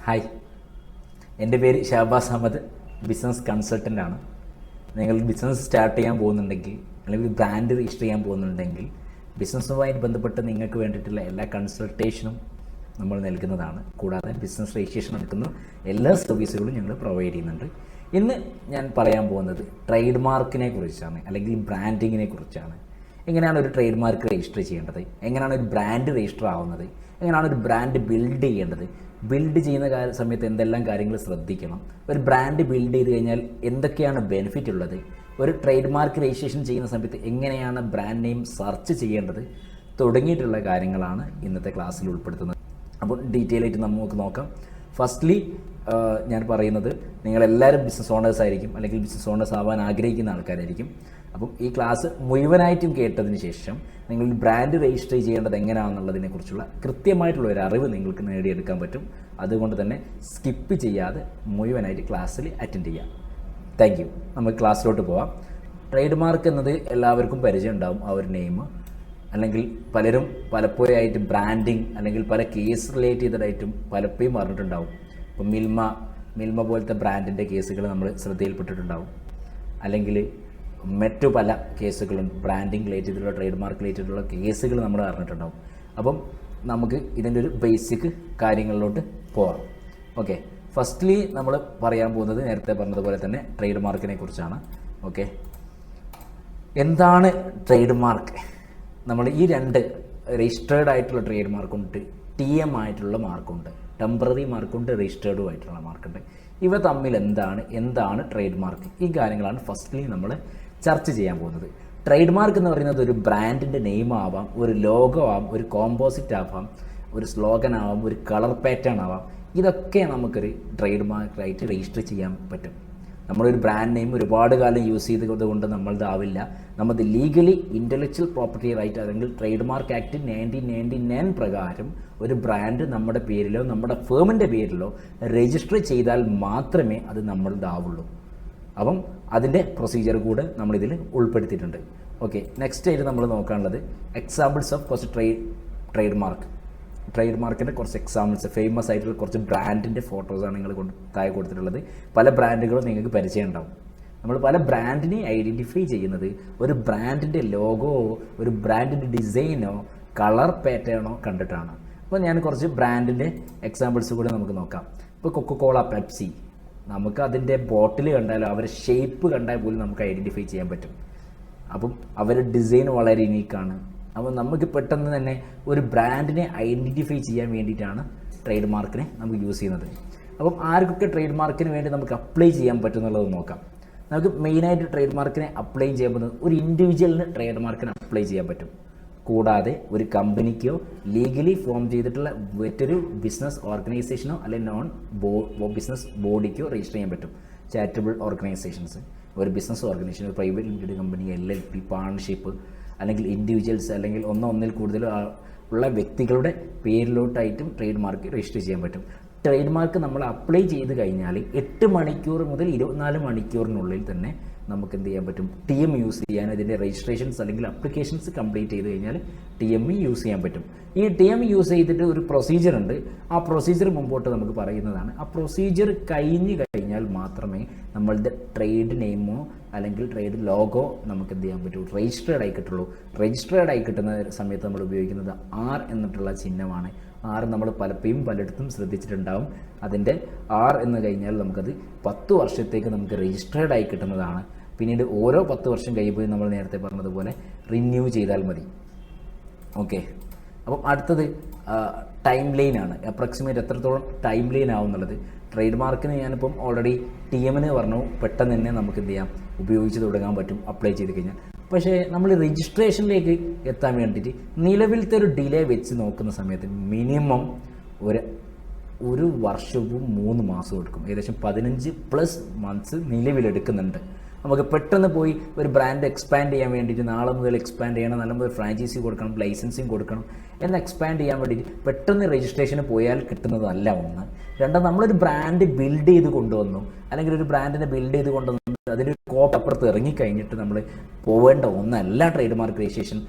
Hi, എൻ്റെ പേര് Shahbaz Ahmed, business കൺസൾട്ടൻ്റാണ്. നിങ്ങൾ ബിസിനസ് സ്റ്റാർട്ട് ചെയ്യാൻ പോകുന്നുണ്ടെങ്കിൽ അല്ലെങ്കിൽ ബ്രാൻഡ് രജിസ്റ്റർ ചെയ്യാൻ പോകുന്നുണ്ടെങ്കിൽ ബിസിനസ്സുമായി ബന്ധപ്പെട്ട് നിങ്ങൾക്ക് വേണ്ടിയിട്ടുള്ള എല്ലാ കൺസൾട്ടേഷനും നമ്മൾ നൽകുന്നതാണ്. കൂടാതെ ബിസിനസ് രജിസ്ട്രേഷൻ നടക്കുന്ന എല്ലാ സർവീസുകളും ഞങ്ങൾ പ്രൊവൈഡ് ചെയ്യുന്നുണ്ട്. ഇന്ന് ഞാൻ പറയാൻ പോകുന്നത് ട്രേഡ് മാർക്കിനെ കുറിച്ചാണ്, അല്ലെങ്കിൽ ബ്രാൻഡിങ്ങിനെ കുറിച്ചാണ്. എങ്ങനെയാണ് ഒരു ട്രേഡ് മാർക്ക് രജിസ്റ്റർ ചെയ്യേണ്ടത്, എങ്ങനെയാണ് ഒരു ബ്രാൻഡ് രജിസ്റ്റർ ആവുന്നത്, എങ്ങനെയാണ് ഒരു ബ്രാൻഡ് ബിൽഡ് ചെയ്യേണ്ടത്, ബിൽഡ് ചെയ്യുന്ന സമയത്ത് എന്തെല്ലാം കാര്യങ്ങൾ ശ്രദ്ധിക്കണം, ഒരു ബ്രാൻഡ് ബിൽഡ് ചെയ്ത് കഴിഞ്ഞാൽ എന്തൊക്കെയാണ് ബെനിഫിറ്റ് ഉള്ളത്, ഒരു ട്രേഡ് മാർക്ക് രജിസ്ട്രേഷൻ ചെയ്യുന്ന സമയത്ത് എങ്ങനെയാണ് ബ്രാൻഡ് നെയിം സെർച്ച് ചെയ്യേണ്ടത് തുടങ്ങിയിട്ടുള്ള കാര്യങ്ങളാണ് ഇന്നത്തെ ക്ലാസ്സിൽ ഉൾപ്പെടുത്തുന്നത്. അപ്പോൾ ഡീറ്റെയിൽ ആയിട്ട് നമുക്ക് നോക്കാം. ഫസ്റ്റ്ലി ഞാൻ പറയുന്നത്, നിങ്ങളെല്ലാവരും ബിസിനസ് ഓണേഴ്സ് ആയിരിക്കും, അല്ലെങ്കിൽ ബിസിനസ് ഓണേഴ്സ് ആവാൻ ആഗ്രഹിക്കുന്ന ആൾക്കാരായിരിക്കും. അപ്പം ഈ ക്ലാസ് മുഴുവനായിട്ടും കേട്ടതിന് ശേഷം നിങ്ങൾ ബ്രാൻഡ് രജിസ്റ്റർ ചെയ്യേണ്ടത് എങ്ങനെയാണെന്നുള്ളതിനെക്കുറിച്ചുള്ള കൃത്യമായിട്ടുള്ള ഒരു അറിവ് നിങ്ങൾക്ക് നേടിയെടുക്കാൻ പറ്റും. അതുകൊണ്ട് തന്നെ സ്കിപ്പ് ചെയ്യാതെ മുഴുവനായിട്ട് ക്ലാസ്സിൽ അറ്റൻഡ് ചെയ്യാം. Thank you. നമുക്ക് ക്ലാസ്സിലോട്ട് പോവാം. ട്രേഡ് മാർക്ക് എന്നത് എല്ലാവർക്കും പരിചയം ഉണ്ടാവും, ആ ഒരു നെയിം. അല്ലെങ്കിൽ പലരും പലപ്പോഴായിട്ട് ബ്രാൻഡിങ് അല്ലെങ്കിൽ പല കേസ് റിലേറ്റ് ചെയ്തതായിട്ടും പലപ്പോഴും പറഞ്ഞിട്ടുണ്ടാവും. ഇപ്പം മിൽമ പോലത്തെ ബ്രാൻഡിൻ്റെ കേസുകൾ നമ്മൾ ശ്രദ്ധയിൽപ്പെട്ടിട്ടുണ്ടാവും. അല്ലെങ്കിൽ മറ്റു പല കേസുകളും ബ്രാൻഡിങ് റിലേറ്റ് ചെയ്തിട്ടുള്ള ട്രേഡ് മാർക്ക് റിലേറ്റ് ചെയ്തിട്ടുള്ള കേസുകൾ നമ്മൾ അറിഞ്ഞിട്ടുണ്ടാവും. അപ്പം നമുക്ക് ഇതിൻ്റെ ഒരു ബേസിക് കാര്യങ്ങളിലോട്ട് പോവാം. ഓക്കെ, ഫസ്റ്റ്ലി നമ്മൾ പറയാൻ പോകുന്നത് നേരത്തെ പറഞ്ഞതുപോലെ തന്നെ ട്രേഡ് മാർക്കിനെ കുറിച്ചാണ്. ഓക്കെ, എന്താണ് ട്രേഡ് മാർക്ക്? നമ്മൾ ഈ രണ്ട് രജിസ്റ്റേർഡ് ആയിട്ടുള്ള ട്രേഡ് മാർക്കുണ്ട്, TM ആയിട്ടുള്ള മാർക്കുണ്ട്, ടെമ്പററി മാർക്കുണ്ട്, രജിസ്റ്റേർഡും ആയിട്ടുള്ള മാർക്കുണ്ട്. ഇവ തമ്മിൽ എന്താണ് ട്രേഡ് മാർക്ക്? ഈ കാര്യങ്ങളാണ് ഫസ്റ്റ്ലി നമ്മൾ ചർച്ച ചെയ്യാൻ പോകുന്നത്. ട്രേഡ് മാർക്ക് എന്ന് പറയുന്നത് ഒരു ബ്രാൻഡിൻ്റെ നെയിം ആവാം, ഒരു ലോഗോ ആവാം, ഒരു കോമ്പോസിറ്റ് ആവാം, ഒരു സ്ലോഗൻ ആവാം, ഒരു കളർ പാറ്റേൺ ആവാം. ഇതൊക്കെ നമുക്കൊരു ട്രേഡ് മാർക്കായിട്ട് രജിസ്റ്റർ ചെയ്യാൻ പറ്റും. നമ്മളൊരു ബ്രാൻഡ് നെയിം ഒരുപാട് കാലം യൂസ് ചെയ്തത് കൊണ്ട് നമ്മളതാവില്ല. നമ്മൾ ലീഗലി ഇൻ്റലക്ച്വൽ പ്രോപ്പർട്ടി റൈറ്റ് അല്ലെങ്കിൽ ട്രേഡ് മാർക്ക് ആക്ട് 1999 പ്രകാരം ഒരു ബ്രാൻഡ് നമ്മുടെ പേരിലോ നമ്മുടെ ഫേമിൻ്റെ പേരിലോ രജിസ്റ്റർ ചെയ്താൽ മാത്രമേ അത് നമ്മളതാവുള്ളൂ. അപ്പം അതിൻ്റെ പ്രൊസീജിയർ കൂടെ നമ്മളിതിൽ ഉൾപ്പെടുത്തിയിട്ടുണ്ട്. ഓക്കെ, നെക്സ്റ്റ് ആയിട്ട് നമ്മൾ നോക്കാനുള്ളത് എക്സാമ്പിൾസ് ഓഫ് കുറച്ച് ട്രേഡ് മാർക്കിൻ്റെ കുറച്ച് എക്സാമ്പിൾസ്, ഫേമസ് ആയിട്ടുള്ള കുറച്ച് ബ്രാൻഡിൻ്റെ ഫോട്ടോസാണ് നിങ്ങൾ താഴെ കൊടുത്തിട്ടുള്ളത്. പല ബ്രാൻഡുകളും നിങ്ങൾക്ക് പരിചയം ഉണ്ടാവും. നമ്മൾ പല ബ്രാൻഡിനെ ഐഡൻറ്റിഫൈ ചെയ്യുന്നത് ഒരു ബ്രാൻഡിൻ്റെ ലോഗോ, ഒരു ബ്രാൻഡിൻ്റെ ഡിസൈനോ കളർ പാറ്റേണോ കണ്ടിട്ടാണ്. അപ്പോൾ ഞാൻ കുറച്ച് ബ്രാൻഡിൻ്റെ എക്സാമ്പിൾസ് കൂടെ നമുക്ക് നോക്കാം. ഇപ്പോൾ കൊക്കോകോള, പെപ്സി, നമുക്ക് അതിൻ്റെ ബോട്ടിൽ കണ്ടാലോ അവരുടെ ഷേപ്പ് കണ്ടാൽ പോലും നമുക്ക് ഐഡൻറ്റിഫൈ ചെയ്യാൻ പറ്റും. അപ്പം അവരുടെ ഡിസൈൻ വളരെ യുണീക്കാണ്. അപ്പോൾ നമുക്ക് പെട്ടെന്ന് തന്നെ ഒരു ബ്രാൻഡിനെ ഐഡൻറ്റിഫൈ ചെയ്യാൻ വേണ്ടിയിട്ടാണ് ട്രേഡ് മാർക്കിനെ നമുക്ക് യൂസ് ചെയ്യുന്നത്. അപ്പം ആർക്കൊക്കെ ട്രേഡ് മാർക്കിന് വേണ്ടി നമുക്ക് അപ്ലൈ ചെയ്യാൻ പറ്റുമെന്നുള്ളത് നോക്കാം. നമുക്ക് മെയിനായിട്ട് ട്രേഡ് മാർക്കിനെ അപ്ലൈ ചെയ്യാൻ പറ്റുന്നത് ഒരു ഇൻഡിവിജ്വലിന് ട്രേഡ് മാർക്കിന് അപ്ലൈ ചെയ്യാൻ പറ്റും. കൂടാതെ ഒരു കമ്പനിക്കോ ലീഗലി ഫോം ചെയ്തിട്ടുള്ള മറ്റൊരു ബിസിനസ് ഓർഗനൈസേഷനോ അല്ലെങ്കിൽ ബിസിനസ് ബോഡിക്കോ രജിസ്റ്റർ ചെയ്യാൻ പറ്റും. ചാരിറ്റബിൾ ഓർഗനൈസേഷൻസ്, ഒരു ബിസിനസ് ഓർഗനൈസേഷൻ, ഒരു private limited company, LLP, partnership, അല്ലെങ്കിൽ ഇൻഡിവിജ്വൽസ്, അല്ലെങ്കിൽ ഒന്നിൽ കൂടുതൽ ഉള്ള വ്യക്തികളുടെ പേരിലോട്ടായിട്ടും ട്രേഡ് മാർക്ക് രജിസ്റ്റർ ചെയ്യാൻ പറ്റും. ട്രേഡ് മാർക്ക് നമ്മൾ അപ്ലൈ ചെയ്ത് കഴിഞ്ഞാൽ 8 മണിക്കൂർ മുതൽ 24 മണിക്കൂറിനുള്ളിൽ തന്നെ നമുക്ക് എന്ത് ചെയ്യാൻ പറ്റും? TM യൂസ് ചെയ്യാൻ, ഇതിൻ്റെ രജിസ്ട്രേഷൻസ് അല്ലെങ്കിൽ അപ്ലിക്കേഷൻസ് കംപ്ലീറ്റ് ചെയ്ത് കഴിഞ്ഞാൽ TM യൂസ് ചെയ്യാൻ പറ്റും. ഈ TM യൂസ് ചെയ്തിട്ട് ഒരു പ്രൊസീജിയർ ഉണ്ട്. ആ പ്രൊസീജിയർ മുമ്പോട്ട് നമുക്ക് പറയുന്നതാണ്. ആ പ്രൊസീജിയർ കഴിഞ്ഞ് കഴിഞ്ഞാൽ മാത്രമേ നമ്മളുടെ ട്രേഡ് നെയിമോ അല്ലെങ്കിൽ ട്രേഡ് ലോഗോ നമുക്ക് എന്ത് ചെയ്യാൻ പറ്റൂ? രജിസ്റ്റേർഡ് ആയി കിട്ടുള്ളൂ. രജിസ്റ്റേർഡ് ആയി കിട്ടുന്ന സമയത്ത് നമ്മൾ ഉപയോഗിക്കുന്നത് R എന്നിട്ടുള്ള ചിഹ്നമാണ്. R നമ്മൾ പലയിടത്തും ശ്രദ്ധിച്ചിട്ടുണ്ടാവും. അതിൻ്റെ R എന്ന് കഴിഞ്ഞാൽ നമുക്കത് 10 വർഷത്തേക്ക് നമുക്ക് രജിസ്റ്റേർഡ് ആയി കിട്ടുന്നതാണ്. പിന്നീട് ഓരോ 10 വർഷം കഴിയുമ്പോൾ നമ്മൾ നേരത്തെ പറഞ്ഞതുപോലെ റിന്യൂ ചെയ്താൽ മതി. ഓക്കെ, അപ്പം അടുത്തത് ടൈം ലൈനാണ്. അപ്രോക്സിമേറ്റ് എത്രത്തോളം ടൈം ലൈൻ ആവും എന്നുള്ളത്. ട്രേഡ് മാർക്കിന് ഞാനിപ്പം ഓൾറെഡി TMന് പറഞ്ഞു, പെട്ടെന്ന് തന്നെ നമുക്ക് എന്ത് ചെയ്യാം? ഉപയോഗിച്ച് തുടങ്ങാൻ പറ്റും അപ്ലൈ ചെയ്ത് കഴിഞ്ഞാൽ. പക്ഷേ നമ്മൾ രജിസ്ട്രേഷനിലേക്ക് എത്താൻ വേണ്ടിയിട്ട് നിലവിലത്തെ ഒരു ഡിലേ വെച്ച് നോക്കുന്ന സമയത്ത് മിനിമം ഒരു വർഷവും 3 മാസവും എടുക്കും. ഏകദേശം 15+ മന്ത്സ് നിലവിലെടുക്കുന്നുണ്ട്. നമുക്ക് പെട്ടെന്ന് പോയി ഒരു ബ്രാൻഡ് എക്സ്പാൻഡ് ചെയ്യാൻ വേണ്ടിയിട്ട് നാളെ മുതൽ എക്സ്പാൻഡ് ചെയ്യണം, നല്ല ഫ്രാഞ്ചൈസി കൊടുക്കണം, ലൈസൻസിങ് കൊടുക്കണം, എന്ന് എക്സ്പാൻഡ് ചെയ്യാൻ വേണ്ടിയിട്ട് പെട്ടെന്ന് രജിസ്ട്രേഷന് പോയാൽ കിട്ടുന്നതല്ല ഒന്ന്. രണ്ടാമത് നമ്മളൊരു ബ്രാൻഡ് ബിൽഡ് ചെയ്ത് കൊണ്ടുവന്നു, അല്ലെങ്കിൽ ഒരു ബ്രാൻഡിനെ ബിൽഡ് ചെയ്ത് കൊണ്ടുവന്നു അതിൻ്റെ കോപ്പ് അപ്പുറത്ത് ഇറങ്ങിക്കഴിഞ്ഞിട്ട് നമ്മൾ പോവേണ്ട ഒന്നല്ല ട്രേഡ് മാർക്ക് രജിസ്ട്രേഷൻ.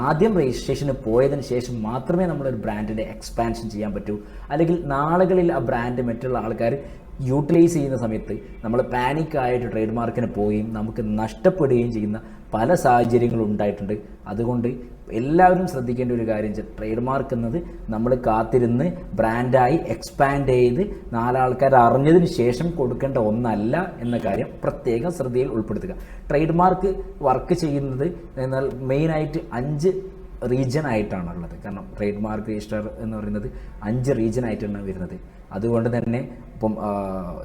ആദ്യം രജിസ്ട്രേഷന് പോയതിന് ശേഷം മാത്രമേ നമ്മളൊരു ബ്രാൻഡിൻ്റെ എക്സ്പാൻഷൻ ചെയ്യാൻ പറ്റൂ. അല്ലെങ്കിൽ നാളുകളിൽ ആ ബ്രാൻഡ് മറ്റുള്ള ആൾക്കാർ യൂട്ടിലൈസ് ചെയ്യുന്ന സമയത്ത് നമ്മൾ പാനിക്കായിട്ട് ട്രേഡ് മാർക്കിന് പോവുകയും നമുക്ക് നഷ്ടപ്പെടുകയും ചെയ്യുന്ന പല സാഹചര്യങ്ങളും ഉണ്ടായിട്ടുണ്ട്. അതുകൊണ്ട് എല്ലാവരും ശ്രദ്ധിക്കേണ്ട ഒരു കാര്യം വെച്ചാൽ ട്രേഡ് മാർക്ക് എന്നത് നമ്മൾ കാത്തിരുന്ന് ബ്രാൻഡായി എക്സ്പാൻഡ് ചെയ്ത് നാലാൾക്കാർ അറിഞ്ഞതിന് ശേഷം കൊടുക്കേണ്ട ഒന്നല്ല എന്ന കാര്യം പ്രത്യേകം ശ്രദ്ധയിൽ ഉൾപ്പെടുത്തുക. ട്രേഡ് മാർക്ക് വർക്ക് ചെയ്യുന്നത് എന്നാൽ മെയിനായിട്ട് 5 റീജിയൻ ആയിട്ടാണുള്ളത്. കാരണം ട്രേഡ് മാർക്ക് രജിസ്റ്റർ എന്ന് പറയുന്നത് 5 റീജിയൻ ആയിട്ടാണ് വരുന്നത്. അതുകൊണ്ട് തന്നെ ഇപ്പം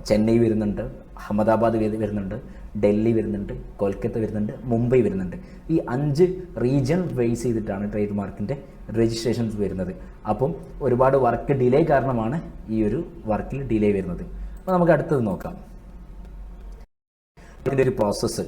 ചെന്നൈ വരുന്നുണ്ട്, അഹമ്മദാബാദ് വരുന്നുണ്ട്, ഡൽഹി വരുന്നുണ്ട്, കൊൽക്കത്ത വരുന്നുണ്ട്, മുംബൈ വരുന്നുണ്ട്. ഈ 5 റീജിയൻ ബേസ് ചെയ്തിട്ടാണ് ട്രേഡ് മാർക്കിൻ്റെ രജിസ്ട്രേഷൻസ് വരുന്നത്. അപ്പം ഒരുപാട് വർക്ക് ഡിലേ കാരണമാണ് ഈ ഒരു വർക്കിൽ ഡിലേ വരുന്നത്. അപ്പോൾ നമുക്ക് അടുത്തത് നോക്കാം, ഇതിൻ്റെ ഒരു പ്രോസസ്സ്.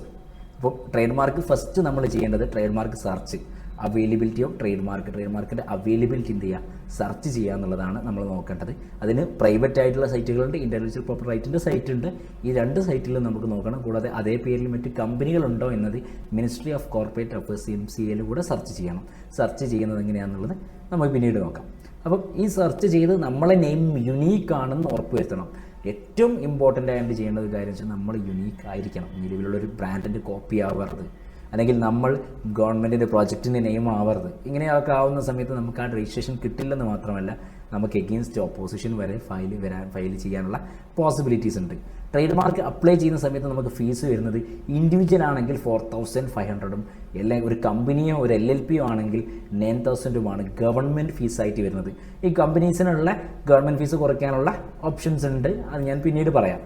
അപ്പോൾ ട്രേഡ് മാർക്ക് ഫസ്റ്റ് നമ്മൾ ചെയ്യേണ്ടത് trade mark search, availability of trade മാർക്കിൻ്റെ അവൈലബിലിറ്റി എന്ത് ചെയ്യുക, സെർച്ച് ചെയ്യുക എന്നുള്ളതാണ് നമ്മൾ നോക്കേണ്ടത്. അതിന് പ്രൈവറ്റ് ആയിട്ടുള്ള സൈറ്റുകളുണ്ട്, ഇൻ്റലക്ച്വൽ പ്രോപ്പർട്ടി റൈറ്റിൻ്റെ സൈറ്റ് ഉണ്ട്. ഈ 2 സൈറ്റിലും നമുക്ക് നോക്കണം. കൂടാതെ അതേ പേരിൽ മറ്റ് കമ്പനികളുണ്ടോ എന്നത് ministry of corporate affairs MCA കൂടെ സെർച്ച് ചെയ്യണം. സെർച്ച് ചെയ്യുന്നത് എങ്ങനെയാണെന്നുള്ളത് നമുക്ക് പിന്നീട് നോക്കാം. അപ്പം ഈ സെർച്ച് ചെയ്ത് നമ്മളെ നെയിം യുണീക്ക് ആണെന്ന് ഉറപ്പുവരുത്തണം. ഏറ്റവും ഇമ്പോർട്ടൻ്റ് ആയിട്ട് ചെയ്യേണ്ട ഒരു കാര്യം വെച്ചാൽ നമ്മൾ യുണീക്ക് ആയിരിക്കണം. നിലവിലുള്ളൊരു ബ്രാൻഡിൻ്റെ കോപ്പി ആവരുത്, അല്ലെങ്കിൽ നമ്മൾ ഗവൺമെൻറ്റിൻ്റെ പ്രോജക്റ്റിൻ്റെ നെയിം ആവരുത്. ഇങ്ങനെയൊക്കെ ആവുന്ന സമയത്ത് നമുക്ക് ആ രജിസ്ട്രേഷൻ കിട്ടില്ലെന്ന് മാത്രമല്ല നമുക്ക് എഗെയിൻസ്റ്റ് ഓപ്പോസിഷൻ വരെ ഫയൽ ചെയ്യാനുള്ള പോസിബിലിറ്റീസ് ഉണ്ട്. ട്രേഡ് മാർക്ക് അപ്ലൈ ചെയ്യുന്ന സമയത്ത് നമുക്ക് ഫീസ് വരുന്നത് ഇൻഡിവിജ്വൽ ആണെങ്കിൽ 4,500 അല്ലെങ്കിൽ ഒരു കമ്പനിയോ ഒരു LLP ആണെങ്കിൽ 9,000 ഗവൺമെൻറ് ഫീസായിട്ട് വരുന്നത്. ഈ കമ്പനീസിനുള്ള ഗവൺമെൻറ് ഫീസ് കുറയ്ക്കാനുള്ള ഓപ്ഷൻസ് ഉണ്ട്, അത് ഞാൻ പിന്നീട് പറയാം.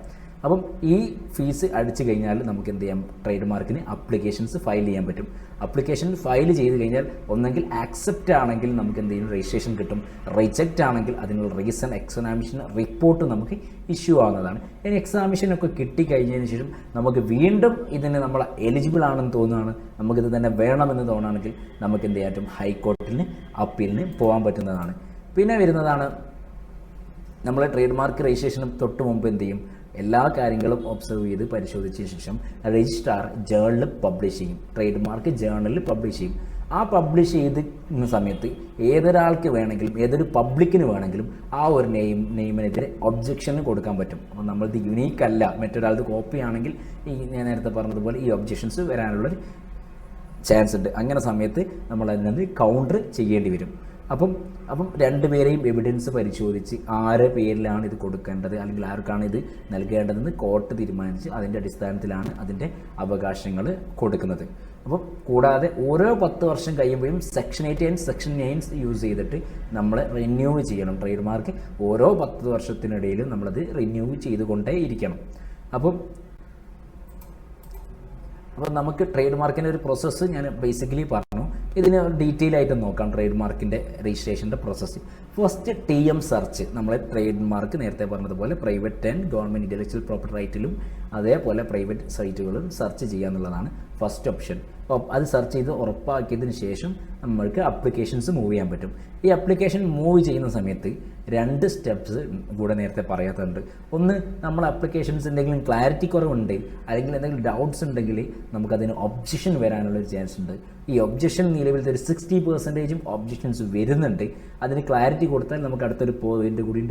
അപ്പം ഈ ഫീസ് അടിച്ചു കഴിഞ്ഞാൽ നമുക്ക് എന്ത് ചെയ്യാം, ട്രേഡ് മാർക്കിന് അപ്ലിക്കേഷൻസ് ഫയൽ ചെയ്യാൻ പറ്റും. അപ്ലിക്കേഷൻ ഫയൽ ചെയ്ത് കഴിഞ്ഞാൽ ഒന്നെങ്കിൽ ആക്സെപ്റ്റ് ആണെങ്കിൽ നമുക്ക് എന്ത് ചെയ്യും, രജിസ്ട്രേഷൻ കിട്ടും. റിജക്റ്റ് ആണെങ്കിൽ അതിനുള്ള റീസൺ എക്സാമിനേഷൻ റിപ്പോർട്ട് നമുക്ക് ഇഷ്യൂ ആവുന്നതാണ്. ഇനി എക്സാമിനേഷനൊക്കെ കിട്ടിക്കഴിഞ്ഞതിന് ശേഷം നമുക്ക് വീണ്ടും ഇതിന് നമ്മൾ എലിജിബിൾ ആണെന്ന് തോന്നുകയാണ്, നമുക്കിത് തന്നെ വേണമെന്ന് തോന്നുകയാണെങ്കിൽ നമുക്ക് എന്ത് ചെയ്യാൻ പറ്റും, ഹൈക്കോടതിന് അപ്പീലിന് പോകാൻ പറ്റുന്നതാണ്. പിന്നെ വരുന്നതാണ് നമ്മൾ ട്രേഡ് മാർക്ക് രജിസ്ട്രേഷന് തൊട്ട് മുമ്പ് എന്ത് ചെയ്യും, എല്ലാ കാര്യങ്ങളും ഒബ്സർവ് ചെയ്ത് പരിശോധിച്ച ശേഷം രജിസ്ട്രാർ ജേർണൽ പബ്ലിഷ് ചെയ്യും. ട്രേഡ് മാർക്ക് ജേർണലിൽ പബ്ലിഷ് ചെയ്യും. ആ പബ്ലിഷ് ചെയ്യുന്ന സമയത്ത് ഏതൊരാൾക്ക് വേണമെങ്കിലും ഏതൊരു പബ്ലിക്കിന് വേണമെങ്കിലും ആ ഒരു നെയിമിനെതിരെ ഒബ്ജക്ഷന് കൊടുക്കാൻ പറ്റും. അപ്പോൾ നമ്മളത് യുണീക്ക് അല്ല, മറ്റൊരാൾക്ക് കോപ്പി ആണെങ്കിൽ ഈ ഞാൻ നേരത്തെ പറഞ്ഞതുപോലെ ഈ ഒബ്ജക്ഷൻസ് വരാനുള്ളൊരു ചാൻസ് ഉണ്ട്. അങ്ങനെ സമയത്ത് നമ്മൾ അതിനകത്ത് കൗണ്ടർ ചെയ്യേണ്ടി വരും. അപ്പം 2 പേരെയും എവിഡൻസ് പരിശോധിച്ച് ആരുടെ പേരിലാണ് ഇത് കൊടുക്കേണ്ടത് അല്ലെങ്കിൽ ആർക്കാണ് ഇത് നൽകേണ്ടതെന്ന് കോർട്ട് തീരുമാനിച്ച് അതിൻ്റെ അടിസ്ഥാനത്തിലാണ് അതിൻ്റെ അവകാശങ്ങൾ കൊടുക്കുന്നത്. അപ്പം കൂടാതെ ഓരോ 10 വർഷം കഴിയുമ്പോഴും സെക്ഷൻ 8 ആൻഡ് സെക്ഷൻ 9 യൂസ് ചെയ്തിട്ട് നമ്മൾ റിന്യൂ ചെയ്യണം. ട്രേഡ് മാർക്ക് ഓരോ 10 വർഷത്തിനിടയിലും നമ്മളത് റിന്യൂ ചെയ്തുകൊണ്ടേ ഇരിക്കണം. അപ്പം നമുക്ക് ട്രേഡ് മാർക്കിൻ്റെ ഒരു പ്രോസസ്സ് ഞാൻ ബേസിക്കലി പറഞ്ഞു. ഇതിന് ഡീറ്റെയിൽ ആയിട്ട് നോക്കാം ട്രേഡ് മാർക്കിൻ്റെ രജിസ്ട്രേഷൻ്റെ പ്രോസസ്സ്. ഫസ്റ്റ് TM സെർച്ച്, നമ്മൾ ട്രേഡ് മാർക്ക് നേരത്തെ പറഞ്ഞതുപോലെ private and government intellectual property റൈറ്റിലും അതേപോലെ പ്രൈവറ്റ് സൈറ്റുകളും സെർച്ച് ചെയ്യുക എന്നുള്ളതാണ് ഫസ്റ്റ് ഓപ്ഷൻ. അപ്പോൾ അത് സെർച്ച് ചെയ്ത് ഉറപ്പാക്കിയതിന് ശേഷം നമ്മൾക്ക് അപ്ലിക്കേഷൻസ് മൂവ് ചെയ്യാൻ പറ്റും. ഈ അപ്ലിക്കേഷൻ മൂവ് ചെയ്യുന്ന സമയത്ത് 2 സ്റ്റെപ്സ് കൂടെ നേരത്തെ പറയാത്തുണ്ട്. ഒന്ന്, നമ്മൾ അപ്ലിക്കേഷൻസ് എന്തെങ്കിലും ക്ലാരിറ്റി കുറവുണ്ട് അല്ലെങ്കിൽ എന്തെങ്കിലും ഡൗട്ട്സ് ഉണ്ടെങ്കിൽ നമുക്കതിന് ഒബ്ജക്ഷൻ വരാനുള്ളൊരു ചാൻസ് ഉണ്ട്. ഈ ഒബ്ജക്ഷൻ നിലവിലത്തെ ഒരു 60% ഒബ്ജക്ഷൻസ് വരുന്നുണ്ട്. അതിന് ക്ലാരിറ്റി കൊടുത്താൽ നമുക്ക് അടുത്തൊരു പോയിന്റ് കൂടി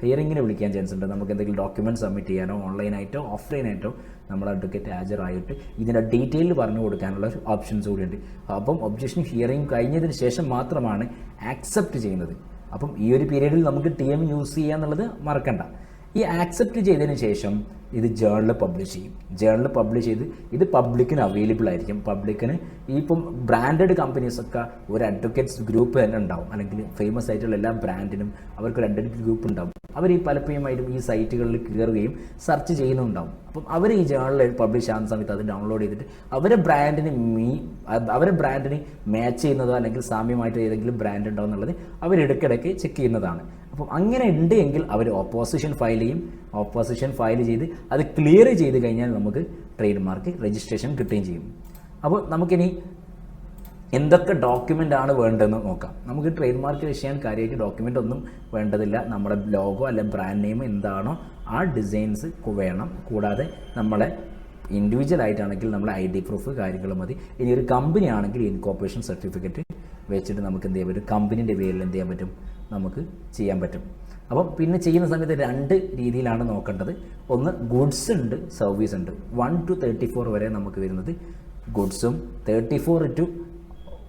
ഹിയറിങ്ങിന് വിളിക്കാൻ ചാൻസ് ഉണ്ട്. നമുക്ക് എന്തെങ്കിലും ഡോക്യുമെൻറ്റ് സബ്മിറ്റ് ചെയ്യാനോ ഓൺലൈനായിട്ടോ ഓഫ്ലൈനായിട്ടോ നമ്മൾ അഡ്വക്കേറ്റ് ഹാജരായിട്ട് ഇതിൻ്റെ ഡീറ്റെയിൽ പറഞ്ഞു കൊടുക്കാനുള്ള ഓപ്ഷൻസ് കൂടിയുണ്ട്. അപ്പം ഒബ്ജക്ഷൻ ഹിയറിംഗ് കഴിഞ്ഞതിന് ശേഷം മാത്രമാണ് ആക്സെപ്റ്റ് ചെയ്യുന്നത്. അപ്പം ഈ ഒരു പീരീഡിൽ നമുക്ക് TM യൂസ് ചെയ്യുക എന്നുള്ളത് മറക്കണ്ട. ഈ ആക്സെപ്റ്റ് ചെയ്തതിന് ശേഷം ഇത് ജേർണൽ പബ്ലിഷ് ചെയ്യും. ജേർണൽ പബ്ലിഷ് ചെയ്ത് ഇത് പബ്ലിക്കിന് അവൈലബിൾ ആയിരിക്കും. പബ്ലിക്കിന് ഇപ്പം ബ്രാൻഡഡ് കമ്പനീസൊക്കെ ഒരു അഡ്വക്കേറ്റ്സ് ഗ്രൂപ്പ് തന്നെ ഉണ്ടാവും, അല്ലെങ്കിൽ ഫേമസ് ആയിട്ടുള്ള എല്ലാ ബ്രാൻഡിനും അവർക്കൊരു അഡ്വക്കേറ്റ് ഗ്രൂപ്പ് ഉണ്ടാവും. അവർ ഈ പലപ്പോഴുമായിട്ടും ഈ സൈറ്റുകളിൽ കയറുകയും സെർച്ച് ചെയ്യുന്നുണ്ടാവും. അപ്പം അവർ ഈ ജേർണൽ പബ്ലിഷ് ആകുന്ന സമയത്ത് അത് ഡൗൺലോഡ് ചെയ്തിട്ട് അവരെ ബ്രാൻഡിന് മാച്ച് ചെയ്യുന്നതോ അല്ലെങ്കിൽ സാമ്യമായിട്ട് ഏതെങ്കിലും ബ്രാൻഡ് ഉണ്ടോ എന്നുള്ളത് അവരിടയ്ക്കിടയ്ക്ക് ചെക്ക് ചെയ്യുന്നതാണ്. അപ്പം അങ്ങനെ ഉണ്ട് എങ്കിൽ അവർ ഓപ്പോസിഷൻ ഫയൽ ചെയ്യും. ഓപ്പോസിഷൻ ഫയൽ ചെയ്ത് അത് ക്ലിയർ ചെയ്ത് കഴിഞ്ഞാൽ നമുക്ക് ട്രേഡ് മാർക്ക് രജിസ്ട്രേഷൻ കിട്ടുകയും ചെയ്യും. അപ്പോൾ നമുക്കിനി എന്തൊക്കെ ഡോക്യുമെൻ്റ് ആണ് വേണ്ടതെന്ന് നോക്കാം. നമുക്ക് ട്രേഡ് മാർക്ക് ചെയ്യാൻ കാര്യമായിട്ട് ഡോക്യുമെൻ്റ് ഒന്നും വേണ്ടതില്ല. നമ്മുടെ ലോഗോ അല്ലെങ്കിൽ ബ്രാൻഡ് നെയിം എന്താണോ ആ ഡിസൈൻസ് വേണം. കൂടാതെ നമ്മളെ ഇൻഡിവിജ്വൽ ആയിട്ടാണെങ്കിൽ നമ്മളെ ID പ്രൂഫ് കാര്യങ്ങൾ മതി. ഇനി ഒരു കമ്പനി ആണെങ്കിൽ ഇൻകോർപ്പറേഷൻ സർട്ടിഫിക്കറ്റ് വെച്ചിട്ട് നമുക്ക് എന്ത് ചെയ്യാൻ പറ്റും, കമ്പനീൻ്റെ പേരിൽ എന്ത് ചെയ്യാൻ പറ്റും, നമുക്ക് ചെയ്യാൻ പറ്റും. അപ്പം പിന്നെ ചെയ്യുന്ന സമയത്ത് 2 രീതിയിലാണ് നോക്കേണ്ടത്. ഒന്ന് ഗുഡ്സ് ഉണ്ട്, സർവീസ് ഉണ്ട്. 1 to 34 വരെ നമുക്ക് വരുന്നത് ഗുഡ്സും 34 to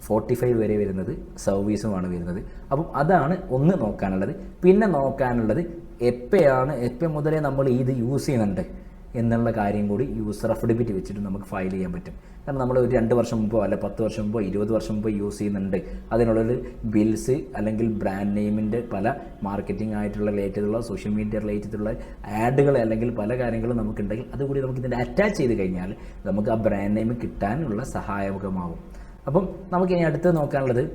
45 വരെ വരുന്നത് സർവീസുമാണ് വരുന്നത്. അപ്പം അതാണ് ഒന്ന് നോക്കാനുള്ളത്. പിന്നെ നോക്കാനുള്ളത് എപ്പോൾ മുതലേ നമ്മൾ ഇത് യൂസ് ചെയ്യുന്നുണ്ട് എന്നുള്ള കാര്യം കൂടി യൂസർ അഫിഡവിറ്റ് വെച്ചിട്ട് നമുക്ക് ഫയൽ ചെയ്യാൻ പറ്റും. കാരണം നമ്മൾ ഒരു 2 വർഷം മുമ്പോ അല്ല 10 വർഷം മുമ്പോ 20 വർഷം മുമ്പോ യൂസ് ചെയ്യുന്നുണ്ട്, അതിനുള്ളൊരു ബിൽസ് അല്ലെങ്കിൽ ബ്രാൻഡ് നെയിമിൻ്റെ പല മാർക്കറ്റിംഗ് ആയിട്ടുള്ള റിലേറ്റഡുള്ള സോഷ്യൽ മീഡിയ റിലേറ്റഡുള്ള ആഡുകൾ അല്ലെങ്കിൽ പല കാര്യങ്ങളും നമുക്കുണ്ടെങ്കിൽ അതുകൂടി നമുക്ക് ഇതിൻ്റെ അറ്റാച്ച് ചെയ്ത് കഴിഞ്ഞാൽ നമുക്ക് ആ ബ്രാൻഡ് നെയിം കിട്ടാനുള്ള സഹായകമാവും. അപ്പം നമുക്ക് ഇനി അടുത്ത് നോക്കാനുള്ളത്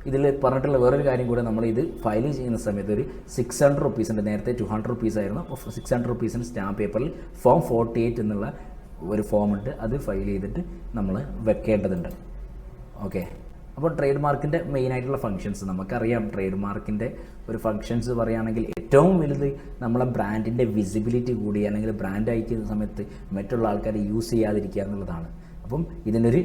ഇതിൽ പറഞ്ഞിട്ടുള്ള വേറൊരു കാര്യം കൂടെ, നമ്മൾ ഇത് ഫയൽ ചെയ്യുന്ന സമയത്ത് ഒരു 600 റുപ്പീസിൻ്റെ, നേരത്തെ 200 റുപ്പീസ് ആയിരുന്നു, 600 റുപ്പീസിൻ്റെ സ്റ്റാമ്പ് പേപ്പറിൽ ഫോം 48 എന്നുള്ള ഒരു ഫോം ഉണ്ട്, അത് ഫയൽ ചെയ്തിട്ട് നമ്മൾ വെക്കേണ്ടതുണ്ട്. ഓക്കെ, അപ്പോൾ ട്രേഡ് മാർക്കിൻ്റെ മെയിനായിട്ടുള്ള ഫങ്ഷൻസ് നമുക്കറിയാം. ട്രേഡ് മാർക്കിൻ്റെ ഒരു ഫങ്ഷൻസ് പറയുകയാണെങ്കിൽ ഏറ്റവും വലുത് നമ്മളെ ബ്രാൻഡിൻ്റെ വിസിബിലിറ്റി കൂടി അല്ലെങ്കിൽ ബ്രാൻഡ് അയക്കുന്ന സമയത്ത് മറ്റുള്ള ആൾക്കാർ യൂസ് ചെയ്യാതിരിക്കുക എന്നുള്ളതാണ്. അപ്പം ഇതിനൊരു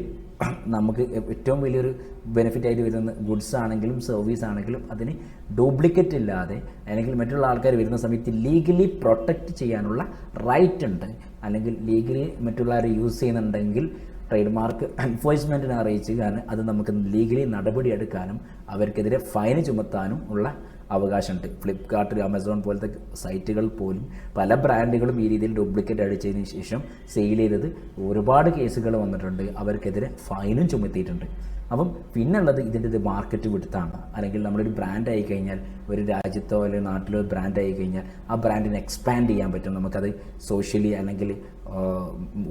നമുക്ക് ഏറ്റവും വലിയൊരു ബെനിഫിറ്റ് ആയിട്ട് വരുന്ന ഗുഡ്സ് ആണെങ്കിലും സർവീസ് ആണെങ്കിലും അതിന് ഡ്യൂപ്ലിക്കേറ്റ് ഇല്ലാതെ അല്ലെങ്കിൽ മറ്റുള്ള ആൾക്കാർ വരുന്ന സമയത്ത് ലീഗലി പ്രൊട്ടക്റ്റ് ചെയ്യാനുള്ള റൈറ്റ് ഉണ്ട്. അല്ലെങ്കിൽ ലീഗലി മറ്റുള്ളവരെ യൂസ് ചെയ്യുന്നുണ്ടെങ്കിൽ ട്രേഡ് മാർക്ക് എൻഫോഴ്സ്മെൻറ്റിനെ അറിയിച്ച് കാരണം അത് നമുക്ക് ലീഗലി നടപടിയെടുക്കാനും അവർക്കെതിരെ ഫൈൻ ചുമത്താനും ഉള്ള അവകാശമുണ്ട്. ഫ്ലിപ്കാർട്ട്, ആമസോൺ പോലത്തെ സൈറ്റുകൾ പോലും പല ബ്രാൻഡുകളും ഈ രീതിയിൽ ഡ്യൂപ്ലിക്കേറ്റ് അടിച്ചതിന് ശേഷം സെയിൽ ചെയ്തത് ഒരുപാട് കേസുകൾ വന്നിട്ടുണ്ട്, അവർക്കെതിരെ ഫൈനും ചുമത്തിയിട്ടുണ്ട്. അപ്പം പിന്നുള്ളത് ഇതിൻ്റെ മാർക്കറ്റ് വിടുത്താണ്. അല്ലെങ്കിൽ നമ്മളൊരു ബ്രാൻഡ് ആയി കഴിഞ്ഞാൽ ഒരു രാജ്യത്തോ അല്ലെങ്കിൽ നാട്ടിലോ ബ്രാൻഡ് ആയി കഴിഞ്ഞാൽ ആ ബ്രാൻഡിനെ എക്സ്പാൻഡ് ചെയ്യാൻ പറ്റും. നമുക്കത് സോഷ്യലി അല്ലെങ്കിൽ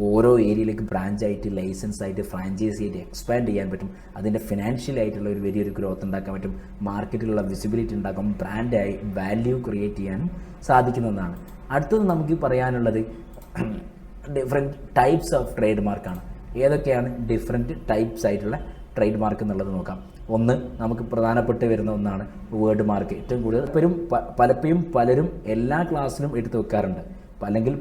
ഓരോ ഏരിയയിലേക്ക് ബ്രാഞ്ചായിട്ട് ലൈസൻസ് ആയിട്ട് ഫ്രാഞ്ചൈസി ആയിട്ട് എക്സ്പാൻഡ് ചെയ്യാൻ പറ്റും. അതിൻ്റെ ഫിനാൻഷ്യൽ ആയിട്ടുള്ള ഒരു വലിയൊരു ഗ്രോത്ത് ഉണ്ടാക്കാൻ പറ്റും, മാർക്കറ്റിലുള്ള വിസിബിലിറ്റി ഉണ്ടാക്കും, ബ്രാൻഡായി വാല്യൂ ക്രിയേറ്റ് ചെയ്യാനും സാധിക്കുന്നതാണ്. അടുത്തത് നമുക്ക് പറയാനുള്ളത് ഡിഫറെൻറ്റ് ടൈപ്സ് ഓഫ് ട്രേഡ് മാർക്കാണ്. ഏതൊക്കെയാണ് ഡിഫറെൻറ്റ് ടൈപ്സ് ആയിട്ടുള്ള ട്രേഡ് മാർക്ക് എന്നുള്ളത് നോക്കാം. ഒന്ന് നമുക്ക് പ്രധാനപ്പെട്ട് വരുന്ന ഒന്നാണ് വേർഡ് മാർക്ക്. ഏറ്റവും കൂടുതൽ പലപ്പോഴും പലരും എല്ലാ ക്ലാസ്സിലും എടുത്തു വെക്കാറുണ്ട്, അല്ലെങ്കിൽ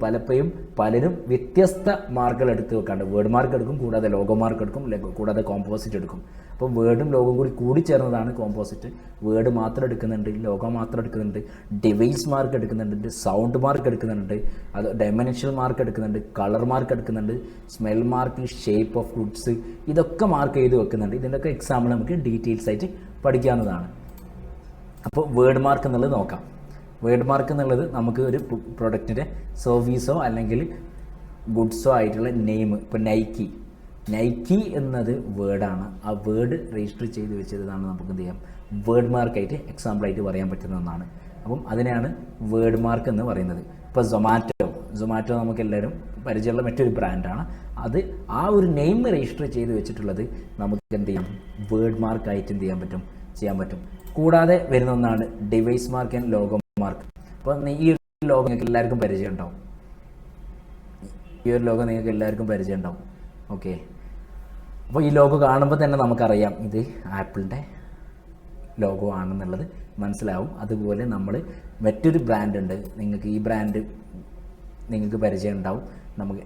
പലരും വ്യത്യസ്ത മാർക്കുകൾ എടുത്ത് വെക്കാറുണ്ട്. വേർഡ് മാർക്ക് എടുക്കും, കൂടാതെ ലോഗോ മാർക്ക് എടുക്കും, കൂടാതെ കോമ്പോസിറ്റ് എടുക്കും. അപ്പോൾ വേർഡും ലോഗോയും കൂടി ചേർന്നതാണ് കോമ്പോസിറ്റ്. വേർഡ് മാത്രം എടുക്കുന്നുണ്ട്, ലോഗോ മാത്രം എടുക്കുന്നുണ്ട്, ഡിവൈസ് മാർക്ക് എടുക്കുന്നുണ്ട്, സൗണ്ട് മാർക്ക് എടുക്കുന്നുണ്ട്, അത് ഡൈമെൻഷണൽ മാർക്ക് എടുക്കുന്നുണ്ട്, കളർ മാർക്ക് എടുക്കുന്നുണ്ട്, smell mark, shape of goods, ഇതൊക്കെ മാർക്ക് ചെയ്ത് വെക്കുന്നുണ്ട്. ഇതിൻ്റെയൊക്കെ എക്സാമ്പിൾ നമുക്ക് ഡീറ്റെയിൽസ് ആയിട്ട് പഠിക്കാവുന്നതാണ്. അപ്പോൾ വേർഡ് മാർക്ക് എന്നുള്ളത് നോക്കാം. വേർഡ് മാർക്ക് എന്നുള്ളത് നമുക്ക് ഒരു പ്രൊഡക്റ്റിൻ്റെ സർവീസോ അല്ലെങ്കിൽ ഗുഡ്സോ ആയിട്ടുള്ള നെയിം. ഇപ്പോൾ നൈക്കി എന്നത് വേർഡാണ്. ആ വേർഡ് രജിസ്റ്റർ ചെയ്ത് വെച്ചതാണ് നമുക്ക് എന്ത് ചെയ്യാം, വേർഡ് മാർക്കായിട്ട് എക്സാമ്പിളായിട്ട് പറയാൻ പറ്റുന്ന ഒന്നാണ്. അപ്പം അതിനെയാണ് വേർഡ് മാർക്ക് എന്ന് പറയുന്നത്. ഇപ്പോൾ സൊമാറ്റോ നമുക്ക് എല്ലാവരും പരിചയമുള്ള മറ്റൊരു ബ്രാൻഡാണ്. അത് ആ ഒരു നെയിം രജിസ്റ്റർ ചെയ്ത് വെച്ചിട്ടുള്ളത് നമുക്ക് എന്ത് ചെയ്യാം, വേർഡ് മാർക്കായിട്ട് എന്ത് ചെയ്യാൻ പറ്റും. കൂടാതെ വരുന്ന ഒന്നാണ് device mark and logo mark. അപ്പോൾ ഈ ഒരു ലോഗോ നിങ്ങൾക്ക് എല്ലാവർക്കും പരിചയം ഉണ്ടാവും. ഓക്കെ, അപ്പോൾ ഈ ലോഗോ കാണുമ്പോൾ തന്നെ നമുക്കറിയാം ഇത് ആപ്പിളിൻ്റെ ലോഗോ ആണെന്നുള്ളത് മനസ്സിലാവും. അതുപോലെ നമ്മൾ മറ്റൊരു ബ്രാൻഡ് ഉണ്ട്, നിങ്ങൾക്ക് ഈ ബ്രാൻഡ് നിങ്ങൾക്ക് പരിചയം ഉണ്ടാവും. നമുക്ക്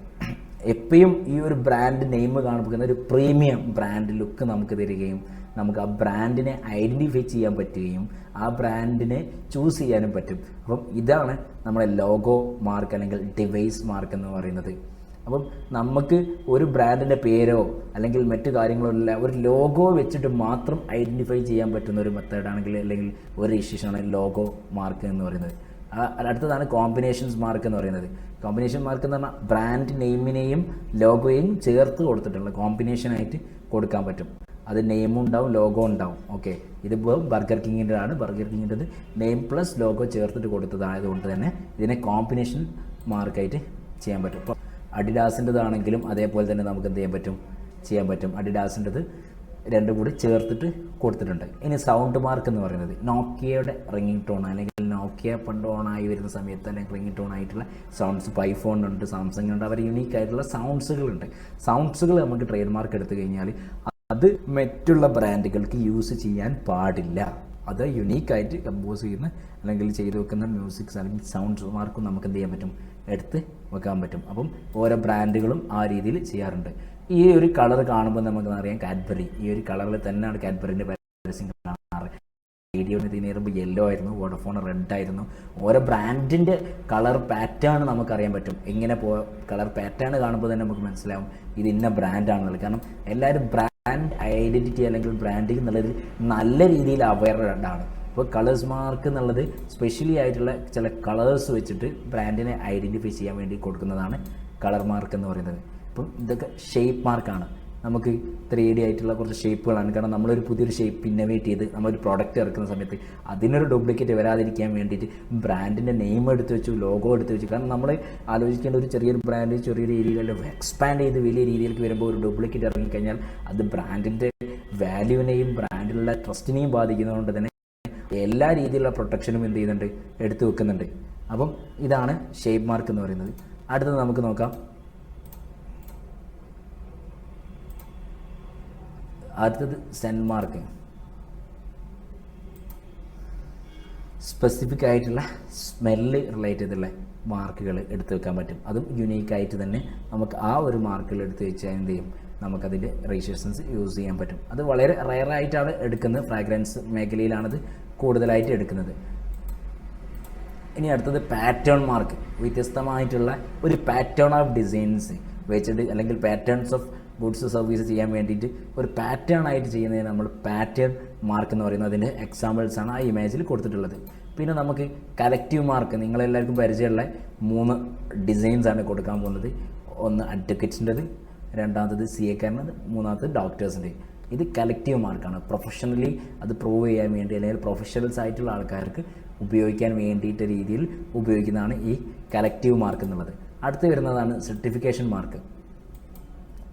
എപ്പോഴും ഈ ഒരു ബ്രാൻഡ് നെയിം കാണുമ്പോൾ ഒരു പ്രീമിയം ബ്രാൻഡ് ലുക്ക് നമുക്ക് തരികയും നമുക്ക് ആ ബ്രാൻഡിനെ ഐഡൻറ്റിഫൈ ചെയ്യാൻ പറ്റുകയും ആ ബ്രാൻഡിനെ ചൂസ് ചെയ്യാനും പറ്റും. അപ്പം ഇതാണ് നമ്മുടെ ലോഗോ മാർക്ക് അല്ലെങ്കിൽ ഡിവൈസ് മാർക്ക് എന്ന് പറയുന്നത്. അപ്പം നമുക്ക് ഒരു ബ്രാൻഡിൻ്റെ പേരോ അല്ലെങ്കിൽ മറ്റു കാര്യങ്ങളോ ഇല്ല, ഒരു ലോഗോ വെച്ചിട്ട് മാത്രം ഐഡൻറ്റിഫൈ ചെയ്യാൻ പറ്റുന്ന ഒരു മെത്തേഡാണെങ്കിൽ അല്ലെങ്കിൽ ഒരു ഇഷ്യൂഷനാണ് ലോഗോ മാർക്ക് എന്ന് പറയുന്നത്. അടുത്തതാണ് കോമ്പിനേഷൻസ് മാർക്ക് എന്ന് പറയുന്നത്. കോമ്പിനേഷൻ മാർക്ക് എന്ന് പറഞ്ഞാൽ ബ്രാൻഡ് നെയിമിനെയും ലോഗോയും ചേർത്ത് കൊടുത്തിട്ടുള്ള കോമ്പിനേഷനായിട്ട് കൊടുക്കാൻ പറ്റും. അത് നെയിമും ഉണ്ടാവും, ലോഗോ ഉണ്ടാവും. ഓക്കെ, ഇതിപ്പോൾ ബർഗർ കിങ്ങിൻ്റെ ആണ്. ബർഗർ കിങ്ങിൻ്റെത് നെയിം പ്ലസ് ലോഗോ ചേർത്തിട്ട് കൊടുത്തതായതുകൊണ്ട് തന്നെ ഇതിനെ കോമ്പിനേഷൻ മാർക്കായിട്ട് ചെയ്യാൻ പറ്റും. ഇപ്പോൾ അഡിഡാസിൻ്റെതാണെങ്കിലും അതേപോലെ തന്നെ നമുക്ക് എന്ത് ചെയ്യാൻ പറ്റും. അഡിഡാസിൻ്റെത് രണ്ടും കൂടി ചേർത്തിട്ട് കൊടുത്തിട്ടുണ്ട്. ഇനി സൗണ്ട് മാർക്ക് എന്ന് പറയുന്നത് നോക്കിയയുടെ റിംഗിങ് ടോൺ അല്ലെങ്കിൽ നോക്കിയ പണ്ട് ഓണായി വരുന്ന സമയത്ത് അല്ലെങ്കിൽ റിംഗ് ടോൺ ആയിട്ടുള്ള സൗണ്ട്സ്, ഇപ്പോൾ ഐഫോണുണ്ട്, സാംസങ് ഉണ്ട്, അവർ യുണീക്ക് ആയിട്ടുള്ള സൗണ്ട്സുകളുണ്ട്. സൗണ്ട്സുകൾ നമുക്ക് ട്രേഡ് മാർക്ക് എടുത്തു കഴിഞ്ഞാൽ അത് മറ്റുള്ള ബ്രാൻഡുകൾക്ക് യൂസ് ചെയ്യാൻ പാടില്ല. അത് യുണീക്കായിട്ട് കമ്പോസ് ചെയ്യുന്ന അല്ലെങ്കിൽ ചെയ്തു വെക്കുന്ന മ്യൂസിക്സ് അല്ലെങ്കിൽ സൗണ്ട്സ് മാർക്കും നമുക്ക് എന്ത് ചെയ്യാൻ പറ്റും, എടുത്ത് വെക്കാൻ പറ്റും. അപ്പം ഓരോ ബ്രാൻഡുകളും ആ രീതിയിൽ ചെയ്യാറുണ്ട്. ഈ ഒരു കളർ കാണുമ്പോൾ നമുക്ക് അറിയാം കാഡ്ബറി, ഈ ഒരു കളറിൽ തന്നെയാണ് കാഡ്ബറിൻ്റെ പരസ്യം കാണാറ്. റേഡിയോന് തിരിയുമ്പോൾ യെല്ലോ ആയിരുന്നു, വോഡഫോൺ റെഡ് ആയിരുന്നു. ഓരോ ബ്രാൻഡിൻ്റെ കളർ പാറ്റേൺ നമുക്കറിയാൻ പറ്റും. എങ്ങനെ കളർ പാറ്റേൺ കാണുമ്പോൾ തന്നെ നമുക്ക് മനസ്സിലാവും ഇത് ഇന്ന ബ്രാൻഡാണെന്നുള്ളത്. കാരണം എല്ലാവരും ബ്രാൻഡ് ഐഡൻറ്റിറ്റി അല്ലെങ്കിൽ ബ്രാൻഡിങ് എന്നുള്ളതിൽ നല്ല രീതിയിൽ അവെയർഡ് ആണ്. അപ്പോൾ കളേഴ്സ് മാർക്ക് എന്നുള്ളത് സ്പെഷ്യലി ആയിട്ടുള്ള ചില കളേഴ്സ് വെച്ചിട്ട് ബ്രാൻഡിനെ ഐഡൻറ്റിഫൈ ചെയ്യാൻ വേണ്ടി കൊടുക്കുന്നതാണ് കളർ മാർക്ക് എന്ന് പറയുന്നത്. അപ്പം ഇതൊക്കെ ഷേപ്പ് മാർക്കാണ്. നമുക്ക് 3D ആയിട്ടുള്ള കുറച്ച് ഷേപ്പുകളാണ്. കാരണം നമ്മളൊരു പുതിയൊരു ഷേപ്പ് ഇന്നോവേറ്റ് ചെയ്ത് നമ്മളൊരു പ്രോഡക്റ്റ് ഇറക്കുന്ന സമയത്ത് അതിനൊരു ഡ്യൂപ്ലിക്കേറ്റ് വരാതിരിക്കാൻ വേണ്ടിയിട്ട് ബ്രാൻഡിൻ്റെ നെയിം എടുത്ത് വെച്ചു, ലോഗോ എടുത്ത് വെച്ചു. കാരണം നമ്മൾ ആലോചിക്കേണ്ട ഒരു ചെറിയൊരു ബ്രാൻഡ് ചെറിയൊരു ഏരിയയിലല്ല എക്സ്പാൻഡ് ചെയ്ത് വലിയ രീതിയിലേക്ക് വരുമ്പോൾ ഒരു ഡ്യൂപ്ലിക്കേറ്റ് ഇറങ്ങിക്കഴിഞ്ഞാൽ അത് ബ്രാൻഡിൻ്റെ വാല്യൂവിനെയും ബ്രാൻഡിലുള്ള ട്രസ്റ്റിനെയും ബാധിക്കുന്നതുകൊണ്ട് തന്നെ എല്ലാ രീതിയിലുള്ള പ്രൊട്ടക്ഷനും എന്ത് ചെയ്യുന്നുണ്ട്, എടുത്തു വെക്കുന്നുണ്ട്. അപ്പം ഇതാണ് ഷേപ്പ് മാർക്ക് എന്ന് പറയുന്നത്. അടുത്തത് നമുക്ക് നോക്കാം. അടുത്തത് സെൻഡ് മാർക്ക്. സ്പെസിഫിക് ആയിട്ടുള്ള സ്മെല്ല് റിലേറ്റ് ചെയ്തുള്ള മാർക്കുകൾ എടുത്തു വെക്കാൻ പറ്റും. അതും യുണീക്കായിട്ട് തന്നെ നമുക്ക് ആ ഒരു മാർക്കുകൾ എടുത്ത് വെച്ചാൽ എന്ത് ചെയ്യും, നമുക്കതിൻ്റെ രജിസ്ട്രേഷൻസ് യൂസ് ചെയ്യാൻ പറ്റും. അത് വളരെ റയറായിട്ടാണ് എടുക്കുന്നത്. ഫ്രാഗ്രൻസ് മേഖലയിലാണത് കൂടുതലായിട്ട് എടുക്കുന്നത്. ഇനി അടുത്തത് പാറ്റേൺ മാർക്ക്. വ്യത്യസ്തമായിട്ടുള്ള ഒരു പാറ്റേൺ ഓഫ് ഡിസൈൻസ് വെച്ചിട്ട് അല്ലെങ്കിൽ പാറ്റേൺസ് ഓഫ് ഗുഡ്സ് സർവീസ് ചെയ്യാൻ വേണ്ടിയിട്ട് ഒരു പാറ്റേൺ ആയിട്ട് ചെയ്യുന്നതിന് നമ്മൾ പാറ്റേൺ മാർക്ക് എന്ന് പറയുന്നത് അതിൻ്റെ എക്സാമ്പിൾസാണ് ആ ഇമേജിൽ കൊടുത്തിട്ടുള്ളത്. പിന്നെ നമുക്ക് കലക്റ്റീവ് മാർക്ക്, നിങ്ങളെല്ലാവർക്കും പരിചയമുള്ള 3 ഡിസൈൻസാണ് കൊടുക്കാൻ പോകുന്നത്. ഒന്ന് അഡ്വക്കേറ്റ്സിൻ്റെത്, രണ്ടാമത്തത് CA-കാരനത്, മൂന്നാമത്തത് ഡോക്ടേഴ്സിൻ്റെ. ഇത് കലക്റ്റീവ് മാർക്കാണ്. പ്രൊഫഷണലി അത് പ്രൂവ് ചെയ്യാൻ വേണ്ടി അല്ലെങ്കിൽ പ്രൊഫഷണൽസ് ആയിട്ടുള്ള ആൾക്കാർക്ക് ഉപയോഗിക്കാൻ വേണ്ടിയിട്ട് രീതിയിൽ ഉപയോഗിക്കുന്നതാണ് ഈ കലക്റ്റീവ് മാർക്ക് എന്നുള്ളത്. അടുത്ത് വരുന്നതാണ് സർട്ടിഫിക്കേഷൻ മാർക്ക്.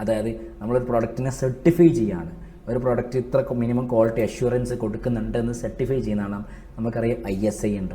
അതായത് നമ്മളൊരു പ്രോഡക്റ്റിനെ സർട്ടിഫൈ ചെയ്യുകയാണ്. ഒരു പ്രോഡക്റ്റ് ഇത്ര മിനിമം ക്വാളിറ്റി അഷ്യൂറൻസ് കൊടുക്കുന്നുണ്ട് എന്ന് സർട്ടിഫൈ ചെയ്യുന്നതാണ്. നമുക്കറിയാം ISI ഉണ്ട്,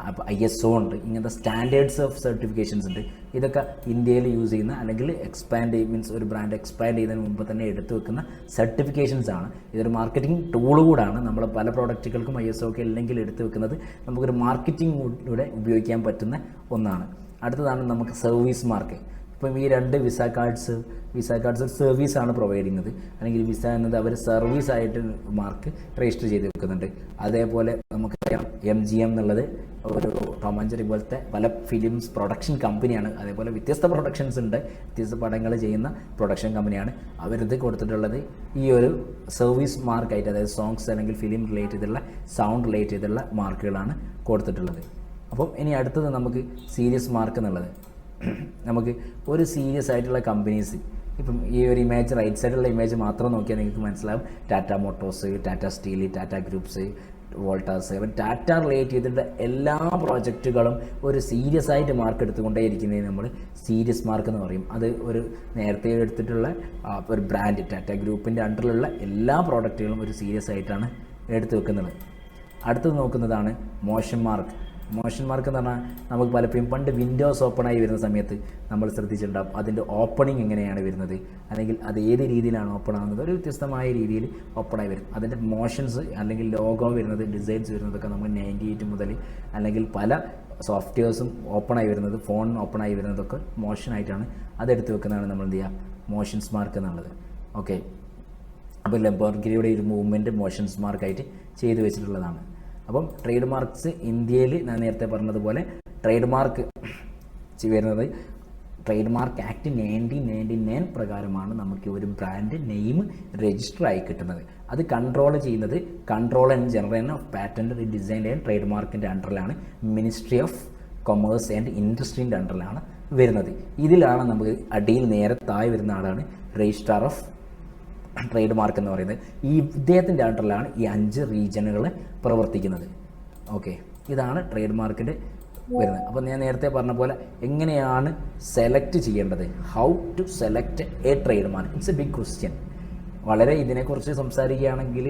അപ്പോൾ ISO ഉണ്ട്. ഇങ്ങനത്തെ സ്റ്റാൻഡേർഡ്സ് ഓഫ് സർട്ടിഫിക്കേഷൻസ് ഉണ്ട്. ഇതൊക്കെ ഇന്ത്യയിൽ യൂസ് ചെയ്യുന്ന അല്ലെങ്കിൽ എക്സ്പാൻഡ് മീൻസ് ഒരു ബ്രാൻഡ് എക്സ്പാൻഡ് ചെയ്യുന്നതിന് മുമ്പ് തന്നെ എടുത്തു വെക്കുന്ന സർട്ടിഫിക്കേഷൻസ് ആണ്. ഇതൊരു മാർക്കറ്റിംഗ് ടൂൾ കൂടാണ്. നമ്മൾ പല പ്രോഡക്റ്റുകൾക്കും ISO ഒക്കെ അല്ലെങ്കിൽ എടുത്തു വെക്കുന്നത് നമുക്കൊരു മാർക്കറ്റിംഗിലൂടെ ഉപയോഗിക്കാൻ പറ്റുന്ന ഒന്നാണ്. അടുത്തതാണ് നമുക്ക് സർവീസ് മാർക്ക്. ഇപ്പം ഈ 2 വിസ കാർഡ്സ് സർവീസാണ് പ്രൊവൈഡ് ചെയ്യുന്നത്. അല്ലെങ്കിൽ വിസ എന്നത് അവർ സർവീസായിട്ട് മാർക്ക് രജിസ്റ്റർ ചെയ്ത് വെക്കുന്നുണ്ട്. അതേപോലെ നമുക്കറിയാം MGM എന്നുള്ളത് ഒരു ടോം ആൻഡ് ജെറി പോലത്തെ പല ഫിലിംസ് പ്രൊഡക്ഷൻ കമ്പനിയാണ്. അതേപോലെ വ്യത്യസ്ത പ്രൊഡക്ഷൻസ് ഉണ്ട്, വ്യത്യസ്ത പടങ്ങൾ ചെയ്യുന്ന പ്രൊഡക്ഷൻ കമ്പനിയാണ്. അവരിത് കൊടുത്തിട്ടുള്ളത് ഈ ഒരു സർവീസ് മാർക്കായിട്ട്, അതായത് സോങ്സ് അല്ലെങ്കിൽ ഫിലിം റിലേറ്റ് ചെയ്തുള്ള സൗണ്ട് റിലേറ്റ് ചെയ്തുള്ള മാർക്കുകളാണ് കൊടുത്തിട്ടുള്ളത്. അപ്പം ഇനി അടുത്തത് നമുക്ക് സീരിയസ് മാർക്ക് എന്നുള്ളത്. നമുക്ക് ഒരു സീരിയസ് ആയിട്ടുള്ള കമ്പനീസ്, ഇപ്പം ഈ ഒരു ഇമേജ് റൈറ്റ് സൈഡിലുള്ള ഇമേജ് മാത്രം നോക്കിയാൽ നിങ്ങൾക്ക് മനസ്സിലാവും. Tata Motors, Tata steel, Tata groups, Voltas, അപ്പം ടാറ്റ റിലേറ്റ് ചെയ്തിട്ടുള്ള എല്ലാ പ്രോജക്റ്റുകളും ഒരു സീരിയസ് ആയിട്ട് മാർക്ക് എടുത്തുകൊണ്ടേയിരിക്കുന്നതിന് നമ്മൾ സീരിയസ് മാർക്ക് എന്ന് പറയും. അത് ഒരു നേരത്തെ എടുത്തിട്ടുള്ള ഒരു ബ്രാൻഡ് ടാറ്റ ഗ്രൂപ്പിൻ്റെ അണ്ടറിലുള്ള എല്ലാ പ്രോഡക്റ്റുകളും ഒരു സീരിയസ് ആയിട്ടാണ് എടുത്തു വെക്കുന്നത്. അടുത്തത് നോക്കുന്നതാണ് മോഷൻ മാർക്ക്. മോഷൻ മാർക്ക് എന്ന് പറഞ്ഞാൽ നമുക്ക് പലപ്പോഴും പണ്ട് വിൻഡോസ് ഓപ്പണായി വരുന്ന സമയത്ത് നമ്മൾ ശ്രദ്ധിച്ചിട്ടുണ്ടാകും അതിൻ്റെ ഓപ്പണിംഗ് എങ്ങനെയാണ് വരുന്നത്, അല്ലെങ്കിൽ അത് ഏത് രീതിയിലാണ് ഓപ്പൺ ആകുന്നത്. ഒരു വ്യത്യസ്തമായ രീതിയിൽ ഓപ്പണായി വരും. അതിൻ്റെ മോഷൻസ് അല്ലെങ്കിൽ ലോഗോ വരുന്നത്, ഡിസൈൻസ് വരുന്നതൊക്കെ നമ്മൾ 98 മുതൽ അല്ലെങ്കിൽ പല സോഫ്റ്റ്വെയർസും ഓപ്പണായി വരുന്നത്, ഫോൺ ഓപ്പണായി വരുന്നതൊക്കെ മോഷനായിട്ടാണ്. അതെടുത്ത് വെക്കുന്നതാണ് നമ്മൾ എന്ത് ചെയ്യുക, മോഷൻസ് മാർക്ക് എന്നുള്ളത്. ഓക്കെ, അപ്പോൾ ലംബോർഗിനിയുടെ ഒരു മൂവ്മെൻറ്റ് മോഷൻസ് മാർക്കായിട്ട് ചെയ്തു വെച്ചിട്ടുള്ളതാണ്. അപ്പം ട്രേഡ് മാർക്ക്സ് ഇന്ത്യയിൽ ഞാൻ നേരത്തെ പറഞ്ഞതുപോലെ ട്രേഡ് മാർക്ക് വരുന്നത് ട്രേഡ് മാർക്ക് ആക്ട് 1999 പ്രകാരമാണ് നമുക്ക് ഒരു ബ്രാൻഡ് നെയിം രജിസ്റ്റർ ആയി കിട്ടുന്നത്. അത് കൺട്രോൾ ചെയ്യുന്നത് control and general of patent design and trade മാർക്കിൻ്റെ അണ്ടറിലാണ്. മിനിസ്ട്രി ഓഫ് കൊമേഴ്സ് ആൻഡ് ഇൻഡസ്ട്രീൻ്റെ അണ്ടറിലാണ് വരുന്നത്. ഇതിലാണ് നമുക്ക് അടിയിൽ നേരെ താഴെ വരുന്ന ആളാണ് രജിസ്ട്രാർ ഓഫ് ട്രേഡ് മാർക്ക് എന്ന് പറയുന്നത്. ഈ ഇദ്ദേഹത്തിൻ്റെ അണ്ടറിലാണ് ഈ 5 റീജിയനുകൾ പ്രവർത്തിക്കുന്നത്. ഓക്കെ, ഇതാണ് ട്രേഡ് മാർക്കിൻ്റെ വരുന്നത്. അപ്പോൾ ഞാൻ നേരത്തെ പറഞ്ഞ പോലെ എങ്ങനെയാണ് സെലക്ട് ചെയ്യേണ്ടത്, how to select a trade mark, it's a big question. വളരെ ഇതിനെക്കുറിച്ച് സംസാരിക്കുകയാണെങ്കിൽ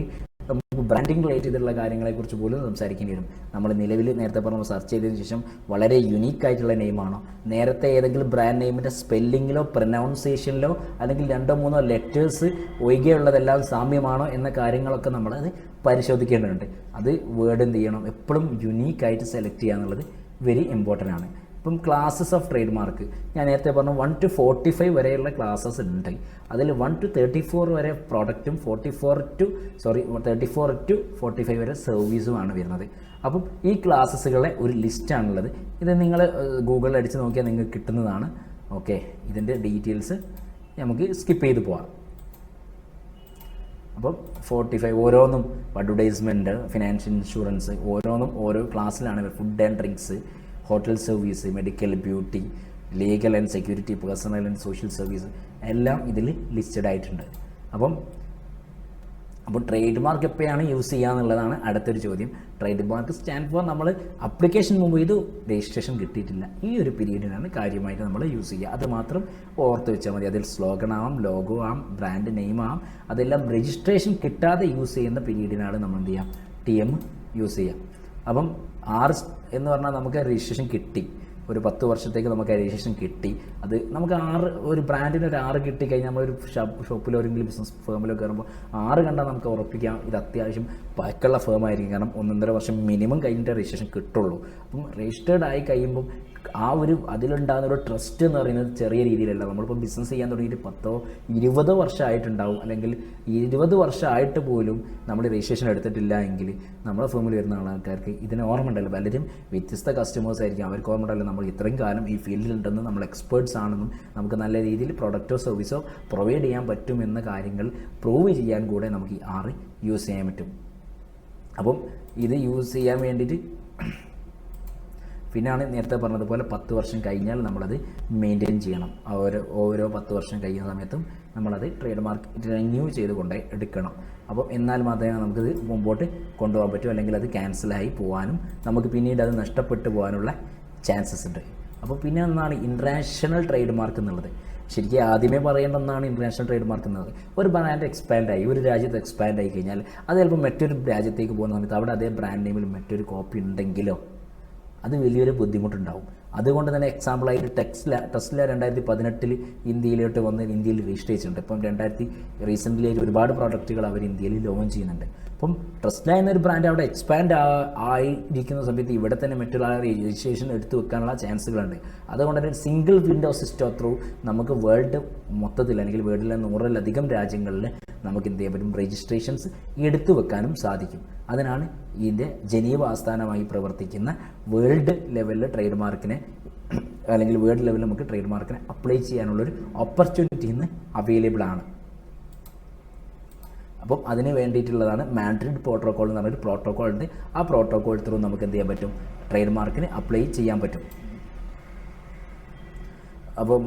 നമുക്ക് ബ്രാൻഡിങ് റിലേറ്റ് ചെയ്തിട്ടുള്ള കാര്യങ്ങളെക്കുറിച്ച് പോലും സംസാരിക്കേണ്ടി വരും. നമ്മൾ നിലവിൽ നേരത്തെ പറഞ്ഞ സെർച്ച് ചെയ്തതിന് ശേഷം വളരെ യുണീക്ക് ആയിട്ടുള്ള നെയിമാണോ, നേരത്തെ ഏതെങ്കിലും ബ്രാൻഡ് നെയിമിൻ്റെ സ്പെല്ലിങ്ങിലോ പ്രൊനൗൺസിയേഷനിലോ അല്ലെങ്കിൽ 2-3 ലെറ്റേഴ്സ് ഒഴികെയുള്ളതെല്ലാം സാമ്യമാണോ എന്ന കാര്യങ്ങളൊക്കെ നമ്മളത് പരിശോധിക്കേണ്ടതുണ്ട്. അത് വേർഡ് എന്ത് ചെയ്യണം, എപ്പോഴും യുണീക്കായിട്ട് സെലക്ട് ചെയ്യുക എന്നുള്ളത് വെരി ഇമ്പോർട്ടൻ്റ് ആണ്. ഇപ്പം ക്ലാസ്സസ് ഓഫ് ട്രേഡ് മാർക്ക് ഞാൻ നേരത്തെ പറഞ്ഞു 1 to 45 വരെയുള്ള ക്ലാസ്സസ് ഉണ്ട്. അതിൽ 1 to 34 വരെ പ്രോഡക്റ്റും 34 to 45 വരെ സർവീസുമാണ് വരുന്നത്. അപ്പം ഈ ക്ലാസ്സസുകളെ ഒരു ലിസ്റ്റാണുള്ളത്. ഇത് നിങ്ങൾ ഗൂഗിളിൽ അടിച്ച് നോക്കിയാൽ നിങ്ങൾക്ക് കിട്ടുന്നതാണ്. ഓക്കെ, ഇതിൻ്റെ ഡീറ്റെയിൽസ് നമുക്ക് സ്കിപ്പ് ചെയ്ത് പോവാം. അപ്പം 45 ഓരോന്നും അഡ്വർടൈസ്മെൻറ്റ്, ഫിനാൻഷ്യൽ ഇൻഷുറൻസ് ഓരോന്നും ഓരോ ക്ലാസ്സിലാണ്. Food and drinks, hotel service, medical, beauty, legal and security, personal and social service എല്ലാം ഇതിൽ ലിസ്റ്റഡ് ആയിട്ടുണ്ട്. അപ്പം ട്രേഡ് മാർക്ക് എപ്പോഴാണ് യൂസ് ചെയ്യുക എന്നുള്ളതാണ് അടുത്തൊരു ചോദ്യം. ട്രേഡ് മാർക്ക് സ്റ്റാൻഡ് ഫോർ നമ്മൾ അപ്ലിക്കേഷൻ മുമ്പ് ഇത് രജിസ്ട്രേഷൻ കിട്ടിയിട്ടില്ല, ഈ ഒരു പീരീഡിനാണ് കാര്യമായിട്ട് നമ്മൾ യൂസ് ചെയ്യുക. അത് മാത്രം ഓർത്ത് വെച്ചാൽ മതി. അതിൽ സ്ലോഗൻ ആവാം, ലോഗോ ആവാം, ബ്രാൻഡ് നെയിം ആവാം, അതെല്ലാം രജിസ്ട്രേഷൻ കിട്ടാതെ യൂസ് ചെയ്യുന്ന പീരീഡിനാണ് നമ്മൾ എന്ത് ചെയ്യാം, TM യൂസ് ചെയ്യാം. അപ്പം 6 എന്ന് പറഞ്ഞാൽ നമുക്ക് രജിസ്ട്രേഷൻ കിട്ടി, ഒരു 10 വർഷത്തേക്ക് നമുക്ക് രജിസ്ട്രേഷൻ കിട്ടി. അത് നമുക്ക് 6 ഒരു ബ്രാൻഡിന് ഒരു 6 കിട്ടിക്കഴിഞ്ഞാൽ നമ്മളൊരു ഷോപ്പിലോ അല്ലെങ്കിൽ ബിസിനസ് ഫേമിലോ കയറുമ്പോൾ 6 കണ്ടാൽ നമുക്ക് ഉറപ്പിക്കാം ഇത് അത്യാവശ്യം പഴക്കമുള്ള ഫേമായിരിക്കും. കാരണം 1.5 വർഷം മിനിമം കഴിഞ്ഞിട്ട് രജിസ്ട്രേഷൻ കിട്ടുള്ളൂ. അപ്പം രജിസ്റ്റേർഡ് ആയി കഴിയുമ്പം ആ ഒരു അതിലുണ്ടാകുന്ന ഒരു ട്രസ്റ്റ് എന്ന് പറയുന്നത് ചെറിയ രീതിയിലല്ല. നമ്മളിപ്പോൾ ബിസിനസ് ചെയ്യാൻ തുടങ്ങിയിട്ട് 10-20 വർഷമായിട്ടുണ്ടാവും, അല്ലെങ്കിൽ 20 വർഷമായിട്ട് പോലും നമ്മൾ രജിസ്ട്രേഷൻ എടുത്തിട്ടില്ല എങ്കിൽ നമ്മുടെ ഫേമിൽ വരുന്ന ആൾക്കാർക്ക് ഇതിന് ഓർമ്മ ഉണ്ടല്ലോ. പലരും വ്യത്യസ്ത കസ്റ്റമേഴ്സ് ആയിരിക്കും, അവർക്ക് ഓർമ്മ ഉണ്ടല്ലോ നമ്മൾ ഇത്രയും കാലം ഈ ഫീൽഡിലുണ്ടെന്നും നമ്മൾ എക്സ്പേർട്സ് ആണെന്നും നമുക്ക് നല്ല രീതിയിൽ പ്രൊഡക്റ്റോ സർവീസോ പ്രൊവൈഡ് ചെയ്യാൻ പറ്റുമെന്ന കാര്യങ്ങൾ പ്രൂവ് ചെയ്യാൻ കൂടെ നമുക്ക് ഈ 6 യൂസ് ചെയ്യാൻ പറ്റും. അപ്പം ഇത് യൂസ് ചെയ്യാൻ വേണ്ടിയിട്ട് പിന്നെയാണ് നേരത്തെ പറഞ്ഞതുപോലെ 10 വർഷം കഴിഞ്ഞാൽ നമ്മളത് മെയിൻറ്റെയിൻ ചെയ്യണം. ഓരോ 10 വർഷം കഴിയുന്ന സമയത്തും നമ്മളത് ട്രേഡ് മാർക്ക് റിന്യൂ ചെയ്തുകൊണ്ട് എടുക്കണം. അപ്പോൾ എന്നാൽ മാത്രമേ നമുക്കത് മുമ്പോട്ട് കൊണ്ടുപോകാൻ പറ്റൂ, അല്ലെങ്കിൽ അത് ക്യാൻസലായി പോകാനും നമുക്ക് പിന്നീട് അത് നഷ്ടപ്പെട്ടു പോകാനുള്ള ചാൻസസ് ഉണ്ട്. അപ്പോൾ പിന്നെ ഒന്നാണ് ഇൻ്റർനാഷണൽ ട്രേഡ് മാർക്ക് എന്നുള്ളത്. ശരിക്കും ആദ്യമേ പറയേണ്ട ഒന്നാണ് ഇൻ്റർനാഷണൽ ട്രേഡ് മാർക്ക് എന്നത്. ഒരു ബ്രാൻഡ് എക്സ്പാൻഡായി, ഒരു രാജ്യത്ത് എക്സ്പാൻഡ് ആയി കഴിഞ്ഞാൽ അത് ചിലപ്പോൾ മറ്റൊരു രാജ്യത്തേക്ക് പോകുന്ന സമയത്ത് അവിടെ അതേ ബ്രാൻഡ് നെയിമിൽ മറ്റൊരു കോപ്പി ഉണ്ടെങ്കിലോ അത് വലിയൊരു ബുദ്ധിമുട്ടുണ്ടാവും. അതുകൊണ്ട് തന്നെ എക്സാമ്പിളായിട്ട് ടെസ്ല 2018 ഇന്ത്യയിലോട്ട് വന്ന് ഇന്ത്യയിൽ രജിസ്റ്റർ ചെയ്തിട്ടുണ്ട്. ഇപ്പം റീസെൻ്റ്ലി ഒരുപാട് പ്രോഡക്റ്റുകൾ അവർ ഇന്ത്യയിൽ ലോഞ്ച് ചെയ്യുന്നുണ്ട്. അപ്പം ടെസ്ല എന്നൊരു ബ്രാൻഡ് അവിടെ എക്സ്പാൻഡ് ആയിരിക്കുന്ന സമയത്ത് ഇവിടെ തന്നെ മറ്റുള്ള രജിസ്ട്രേഷൻ എടുത്തു വെക്കാനുള്ള ചാൻസുകളുണ്ട്. അതുകൊണ്ട് തന്നെ സിംഗിൾ വിൻഡോ സിസ്റ്റം ത്രൂ നമുക്ക് വേൾഡ് മൊത്തത്തിൽ അല്ലെങ്കിൽ വേൾഡിലെ 100-ലധികം രാജ്യങ്ങളിൽ നമുക്ക് എന്ത് ചെയ്യാൻ പറ്റും, രജിസ്ട്രേഷൻസ് എടുത്തു വെക്കാനും സാധിക്കും. അതിനാണ് ഇതിൻ്റെ ജനീവ ആസ്ഥാനമായി പ്രവർത്തിക്കുന്ന വേൾഡ് ലെവലിൽ ട്രേഡ് മാർക്കിനെ അല്ലെങ്കിൽ വേൾഡ് ലെവലിൽ നമുക്ക് ട്രേഡ് മാർക്കിനെ അപ്ലൈ ചെയ്യാനുള്ളൊരു ഓപ്പർച്യൂണിറ്റി ഇന്ന് അവൈലബിൾ ആണ്. അപ്പം അതിന് വേണ്ടിയിട്ടുള്ളതാണ് മാഡ്രിഡ് പ്രോട്ടോക്കോൾ എന്ന് പറഞ്ഞൊരു പ്രോട്ടോക്കോൾ ഉണ്ട്. ആ പ്രോട്ടോക്കോൾ ത്രൂ നമുക്ക് എന്ത് ചെയ്യാൻ പറ്റും, ട്രേഡ് മാർക്കിന് അപ്ലൈ ചെയ്യാൻ പറ്റും. അപ്പം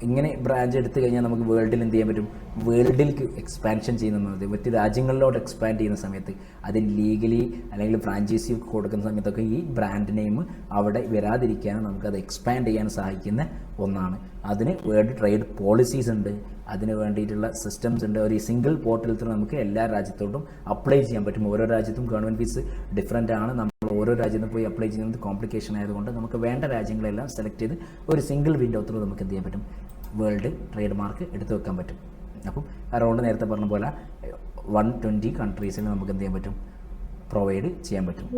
ഇങ്ങനെ ബ്രാഞ്ച് എടുത്തു കഴിഞ്ഞാൽ നമുക്ക് വേൾഡിൽ എന്ത് ചെയ്യാൻ പറ്റും, വേൾഡിലേക്ക് എക്സ്പാൻഷൻ ചെയ്യുന്നത് മറ്റ് രാജ്യങ്ങളിലോട്ട് എക്സ്പാൻഡ് ചെയ്യുന്ന സമയത്ത് അതിന് ലീഗലി അല്ലെങ്കിൽ ഫ്രാഞ്ചൈസി കൊടുക്കുന്ന സമയത്തൊക്കെ ഈ ബ്രാൻഡ് നെയിം അവിടെ വരാതിരിക്കാനും നമുക്കത് എക്സ്പാൻഡ് ചെയ്യാൻ സഹായിക്കുന്ന ഒന്നാണ്. അതിന് വേൾഡ് ട്രേഡ് പോളിസീസ് ഉണ്ട്, അതിന് വേണ്ടിയിട്ടുള്ള സിസ്റ്റംസ് ഉണ്ട്. ഒരു സിംഗിൾ പോർട്ടലിൽ നമുക്ക് എല്ലാ രാജ്യത്തോട്ടും അപ്ലൈ ചെയ്യാൻ പറ്റും. ഓരോ രാജ്യത്തും ഗവൺമെൻറ് ഫീസ് ഡിഫറൻ്റ് ആണ്. നമ്മൾ ഓരോ രാജ്യത്തും പോയി അപ്ലൈ ചെയ്യുന്നത് കോംപ്ലിക്കേഷൻ ആയതുകൊണ്ട് നമുക്ക് വേണ്ട രാജ്യങ്ങളെല്ലാം സെലക്ട് ചെയ്ത് ഒരു സിംഗിൾ വിൻഡോ ത്രൂ നമുക്ക് എന്ത് ചെയ്യാൻ പറ്റും, വേൾഡ് ട്രേഡ് മാർക്ക് എടുത്തു വെക്കാൻ പറ്റും. അപ്പം അറൗണ്ട് നേരത്തെ പറഞ്ഞ പോലെ 120 കൺട്രീസിൽ നമുക്ക് എന്ത് ചെയ്യാൻ പറ്റും, പ്രൊവൈഡ് ചെയ്യാൻ പറ്റും.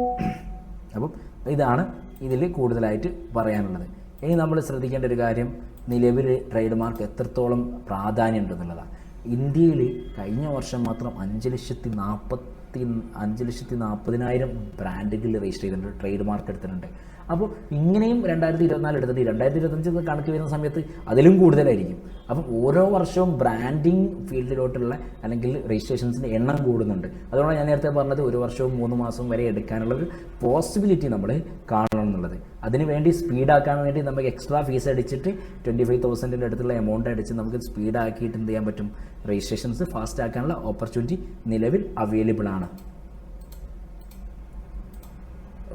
അപ്പം ഇതാണ് ഇതിൽ കൂടുതലായിട്ട് പറയാനുള്ളത്. ഇനി നമ്മൾ ശ്രദ്ധിക്കേണ്ട ഒരു കാര്യം, നിലവിൽ ട്രേഡ് മാർക്ക് എത്രത്തോളം പ്രാധാന്യം ഉണ്ടെന്നുള്ളതാണ്. ഇന്ത്യയിൽ കഴിഞ്ഞ വർഷം മാത്രം 5,40,000 ബ്രാൻഡുകൾ രജിസ്റ്റർ ചെയ്തിട്ടുണ്ട്, ട്രേഡ് മാർക്ക് എടുത്തിട്ടുണ്ട്. അപ്പോൾ ഇങ്ങനെയും 2024 എടുത്തിട്ട് 2025 കണക്ക് വരുന്ന സമയത്ത് അതിലും കൂടുതലായിരിക്കും. അപ്പം ഓരോ വർഷവും ബ്രാൻഡിങ് ഫീൽഡിലോട്ടുള്ള അല്ലെങ്കിൽ രജിസ്ട്രേഷൻസിൻ്റെ എണ്ണം കൂടുന്നുണ്ട്. അതുകൊണ്ടാണ് ഞാൻ നേരത്തെ പറഞ്ഞത് ഒരു വർഷവും 3 മാസവും വരെ എടുക്കാനുള്ള ഒരു പോസിബിലിറ്റി നമ്മൾ കാണണം എന്നുള്ളത്. അതിനുവേണ്ടി സ്പീഡാക്കാൻ വേണ്ടി നമുക്ക് എക്സ്ട്രാ ഫീസ് അടിച്ചിട്ട് 25,000 അടുത്തുള്ള എമൗണ്ട് അടിച്ച് നമുക്ക് സ്പീഡാക്കിയിട്ട് എന്ത് ചെയ്യാൻ പറ്റും, രജിസ്ട്രേഷൻസ് ഫാസ്റ്റ് ആക്കാനുള്ള ഓപ്പർച്യൂണിറ്റി നിലവിൽ അവൈലബിൾ ആണ്.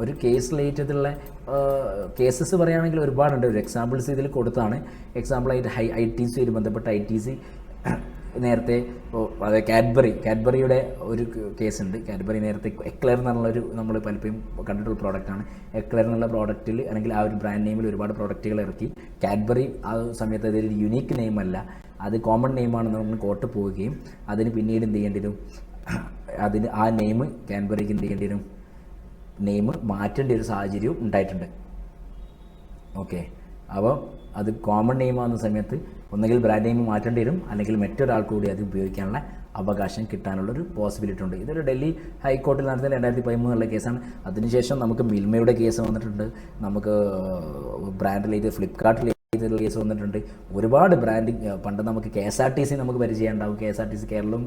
ഒരു കേസ് റിലേറ്റ് ചെയ്തുള്ള കേസസ് പറയുകയാണെങ്കിൽ ഒരുപാടുണ്ട്. ഒരു എക്സാമ്പിൾസ് ഇതിൽ കൊടുത്താണ്. എക്സാമ്പിളായിട്ട് ITC ബന്ധപ്പെട്ട ITC നേരത്തെ അതെ കാഡ്ബറിയുടെ ഒരു കേസുണ്ട്. കാഡ്ബറി നേരത്തെ എക്ലെയർ എന്നുള്ളൊരു നമ്മൾ പലപ്പോഴും കണ്ടിട്ടുള്ള പ്രോഡക്റ്റാണ്. എക്ലെയർ എന്നുള്ള പ്രോഡക്റ്റിൽ അല്ലെങ്കിൽ ആ ഒരു ബ്രാൻഡ് നെയിമിൽ ഒരുപാട് പ്രോഡക്റ്റുകൾ ഇറക്കി. കാഡ്ബറി ആ സമയത്ത് അതൊരു യുണീക്ക് നെയിമല്ല, അത് കോമൺ നെയിമാണെന്ന് നമ്മൾ കോർട്ട് പോവുകയും അതിന് പിന്നീട് എന്ത് ചെയ്യേണ്ടി വരും, അതിന് ആ നെയിം കാഡ്ബറിക്ക് എന്ത് ചെയ്യേണ്ടി വരും, നെയിം മാറ്റേണ്ട ഒരു സാഹചര്യവും ഉണ്ടായിട്ടുണ്ട്. ഓക്കെ, അപ്പോൾ അത് കോമൺ നെയിമാകുന്ന സമയത്ത് ഒന്നുകിൽ ബ്രാൻഡ് നെയിം മാറ്റേണ്ടി വരും, അല്ലെങ്കിൽ മറ്റൊരാൾ കൂടി അത് ഉപയോഗിക്കാനുള്ള അവകാശം കിട്ടാനുള്ളൊരു പോസിബിലിറ്റി ഉണ്ട്. ഇതൊരു ഡൽഹി ഹൈക്കോർട്ടിൽ നടത്തിയ 2013 കേസാണ്. അതിനുശേഷം നമുക്ക് മിൽമയുടെ കേസ് വന്നിട്ടുണ്ട്, നമുക്ക് ബ്രാൻഡിൽ ഫ്ലിപ്കാർട്ടിൽ ഇതിലുള്ള കേസ് വന്നിട്ടുണ്ട്. ഒരുപാട് ബ്രാൻഡിങ് പണ്ട് നമുക്ക് KSRTC നമുക്ക് പരിചയം ഉണ്ടാവും. KSRTC കേരളവും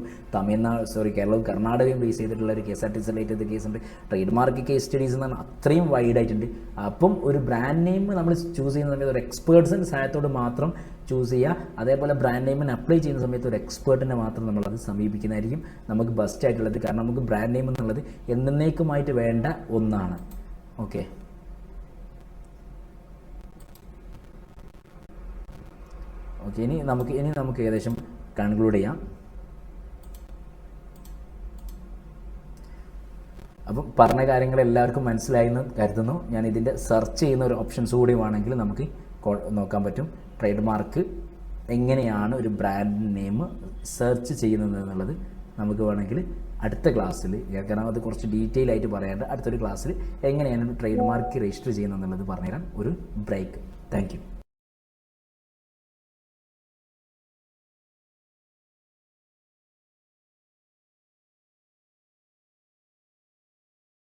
കേരളവും കർണാടകയും ബേസ് ചെയ്തിട്ടുള്ള ഒരു KSRTC റിലേറ്റ് ചെയ്ത കേസുണ്ട്. ട്രേഡ് മാർക്ക് കേസ് സ്റ്റഡീസ് എന്ന് പറഞ്ഞാൽ അത്രയും വൈഡായിട്ടുണ്ട്. അപ്പം ഒരു ബ്രാൻഡ് നെയിം നമ്മൾ ചൂസ് ചെയ്യുന്ന സമയത്ത് ഒരു എക്സ്പേർട്സിൻ്റെ സഹായത്തോട് മാത്രം ചൂസ് ചെയ്യുക. അതേപോലെ ബ്രാൻഡ് നെയിമിന് അപ്ലൈ ചെയ്യുന്ന സമയത്ത് ഒരു എക്സ്പേർട്ടിനെ മാത്രം നമ്മളത് സമീപിക്കുന്നതായിരിക്കും നമുക്ക് ബെസ്റ്റ് ആയിട്ടുള്ളത്. കാരണം നമുക്ക് ബ്രാൻഡ് നെയിം എന്നുള്ളത് എന്നേക്കുമായിട്ട് വേണ്ട ഒന്നാണ്. ഓക്കെ, ഇനി നമുക്ക് ഏകദേശം കൺക്ലൂഡ് ചെയ്യാം. അപ്പം പറഞ്ഞ കാര്യങ്ങൾ എല്ലാവർക്കും മനസ്സിലായെന്ന് കരുതുന്നു. ഞാൻ ഇതിൻ്റെ സെർച്ച് ചെയ്യുന്ന ഒരു ഓപ്ഷൻസ് കൂടി വേണമെങ്കിൽ നമുക്ക് നോക്കാൻ പറ്റും. ട്രേഡ് മാർക്ക് എങ്ങനെയാണ് ഒരു ബ്രാൻഡ് നെയിം സെർച്ച് ചെയ്യുന്നത് എന്നുള്ളത് നമുക്ക് വേണമെങ്കിൽ അടുത്ത ക്ലാസ്സിൽ, കാരണം അത് കുറച്ച് ഡീറ്റെയിൽ ആയിട്ട് പറയാണ്ട് അടുത്തൊരു ക്ലാസ്സിൽ എങ്ങനെയാണ് ട്രേഡ് മാർക്ക് രജിസ്റ്റർ ചെയ്യുന്നത് എന്നുള്ളത് പറഞ്ഞുതരാൻ ഒരു ബ്രേക്ക്. Thank you.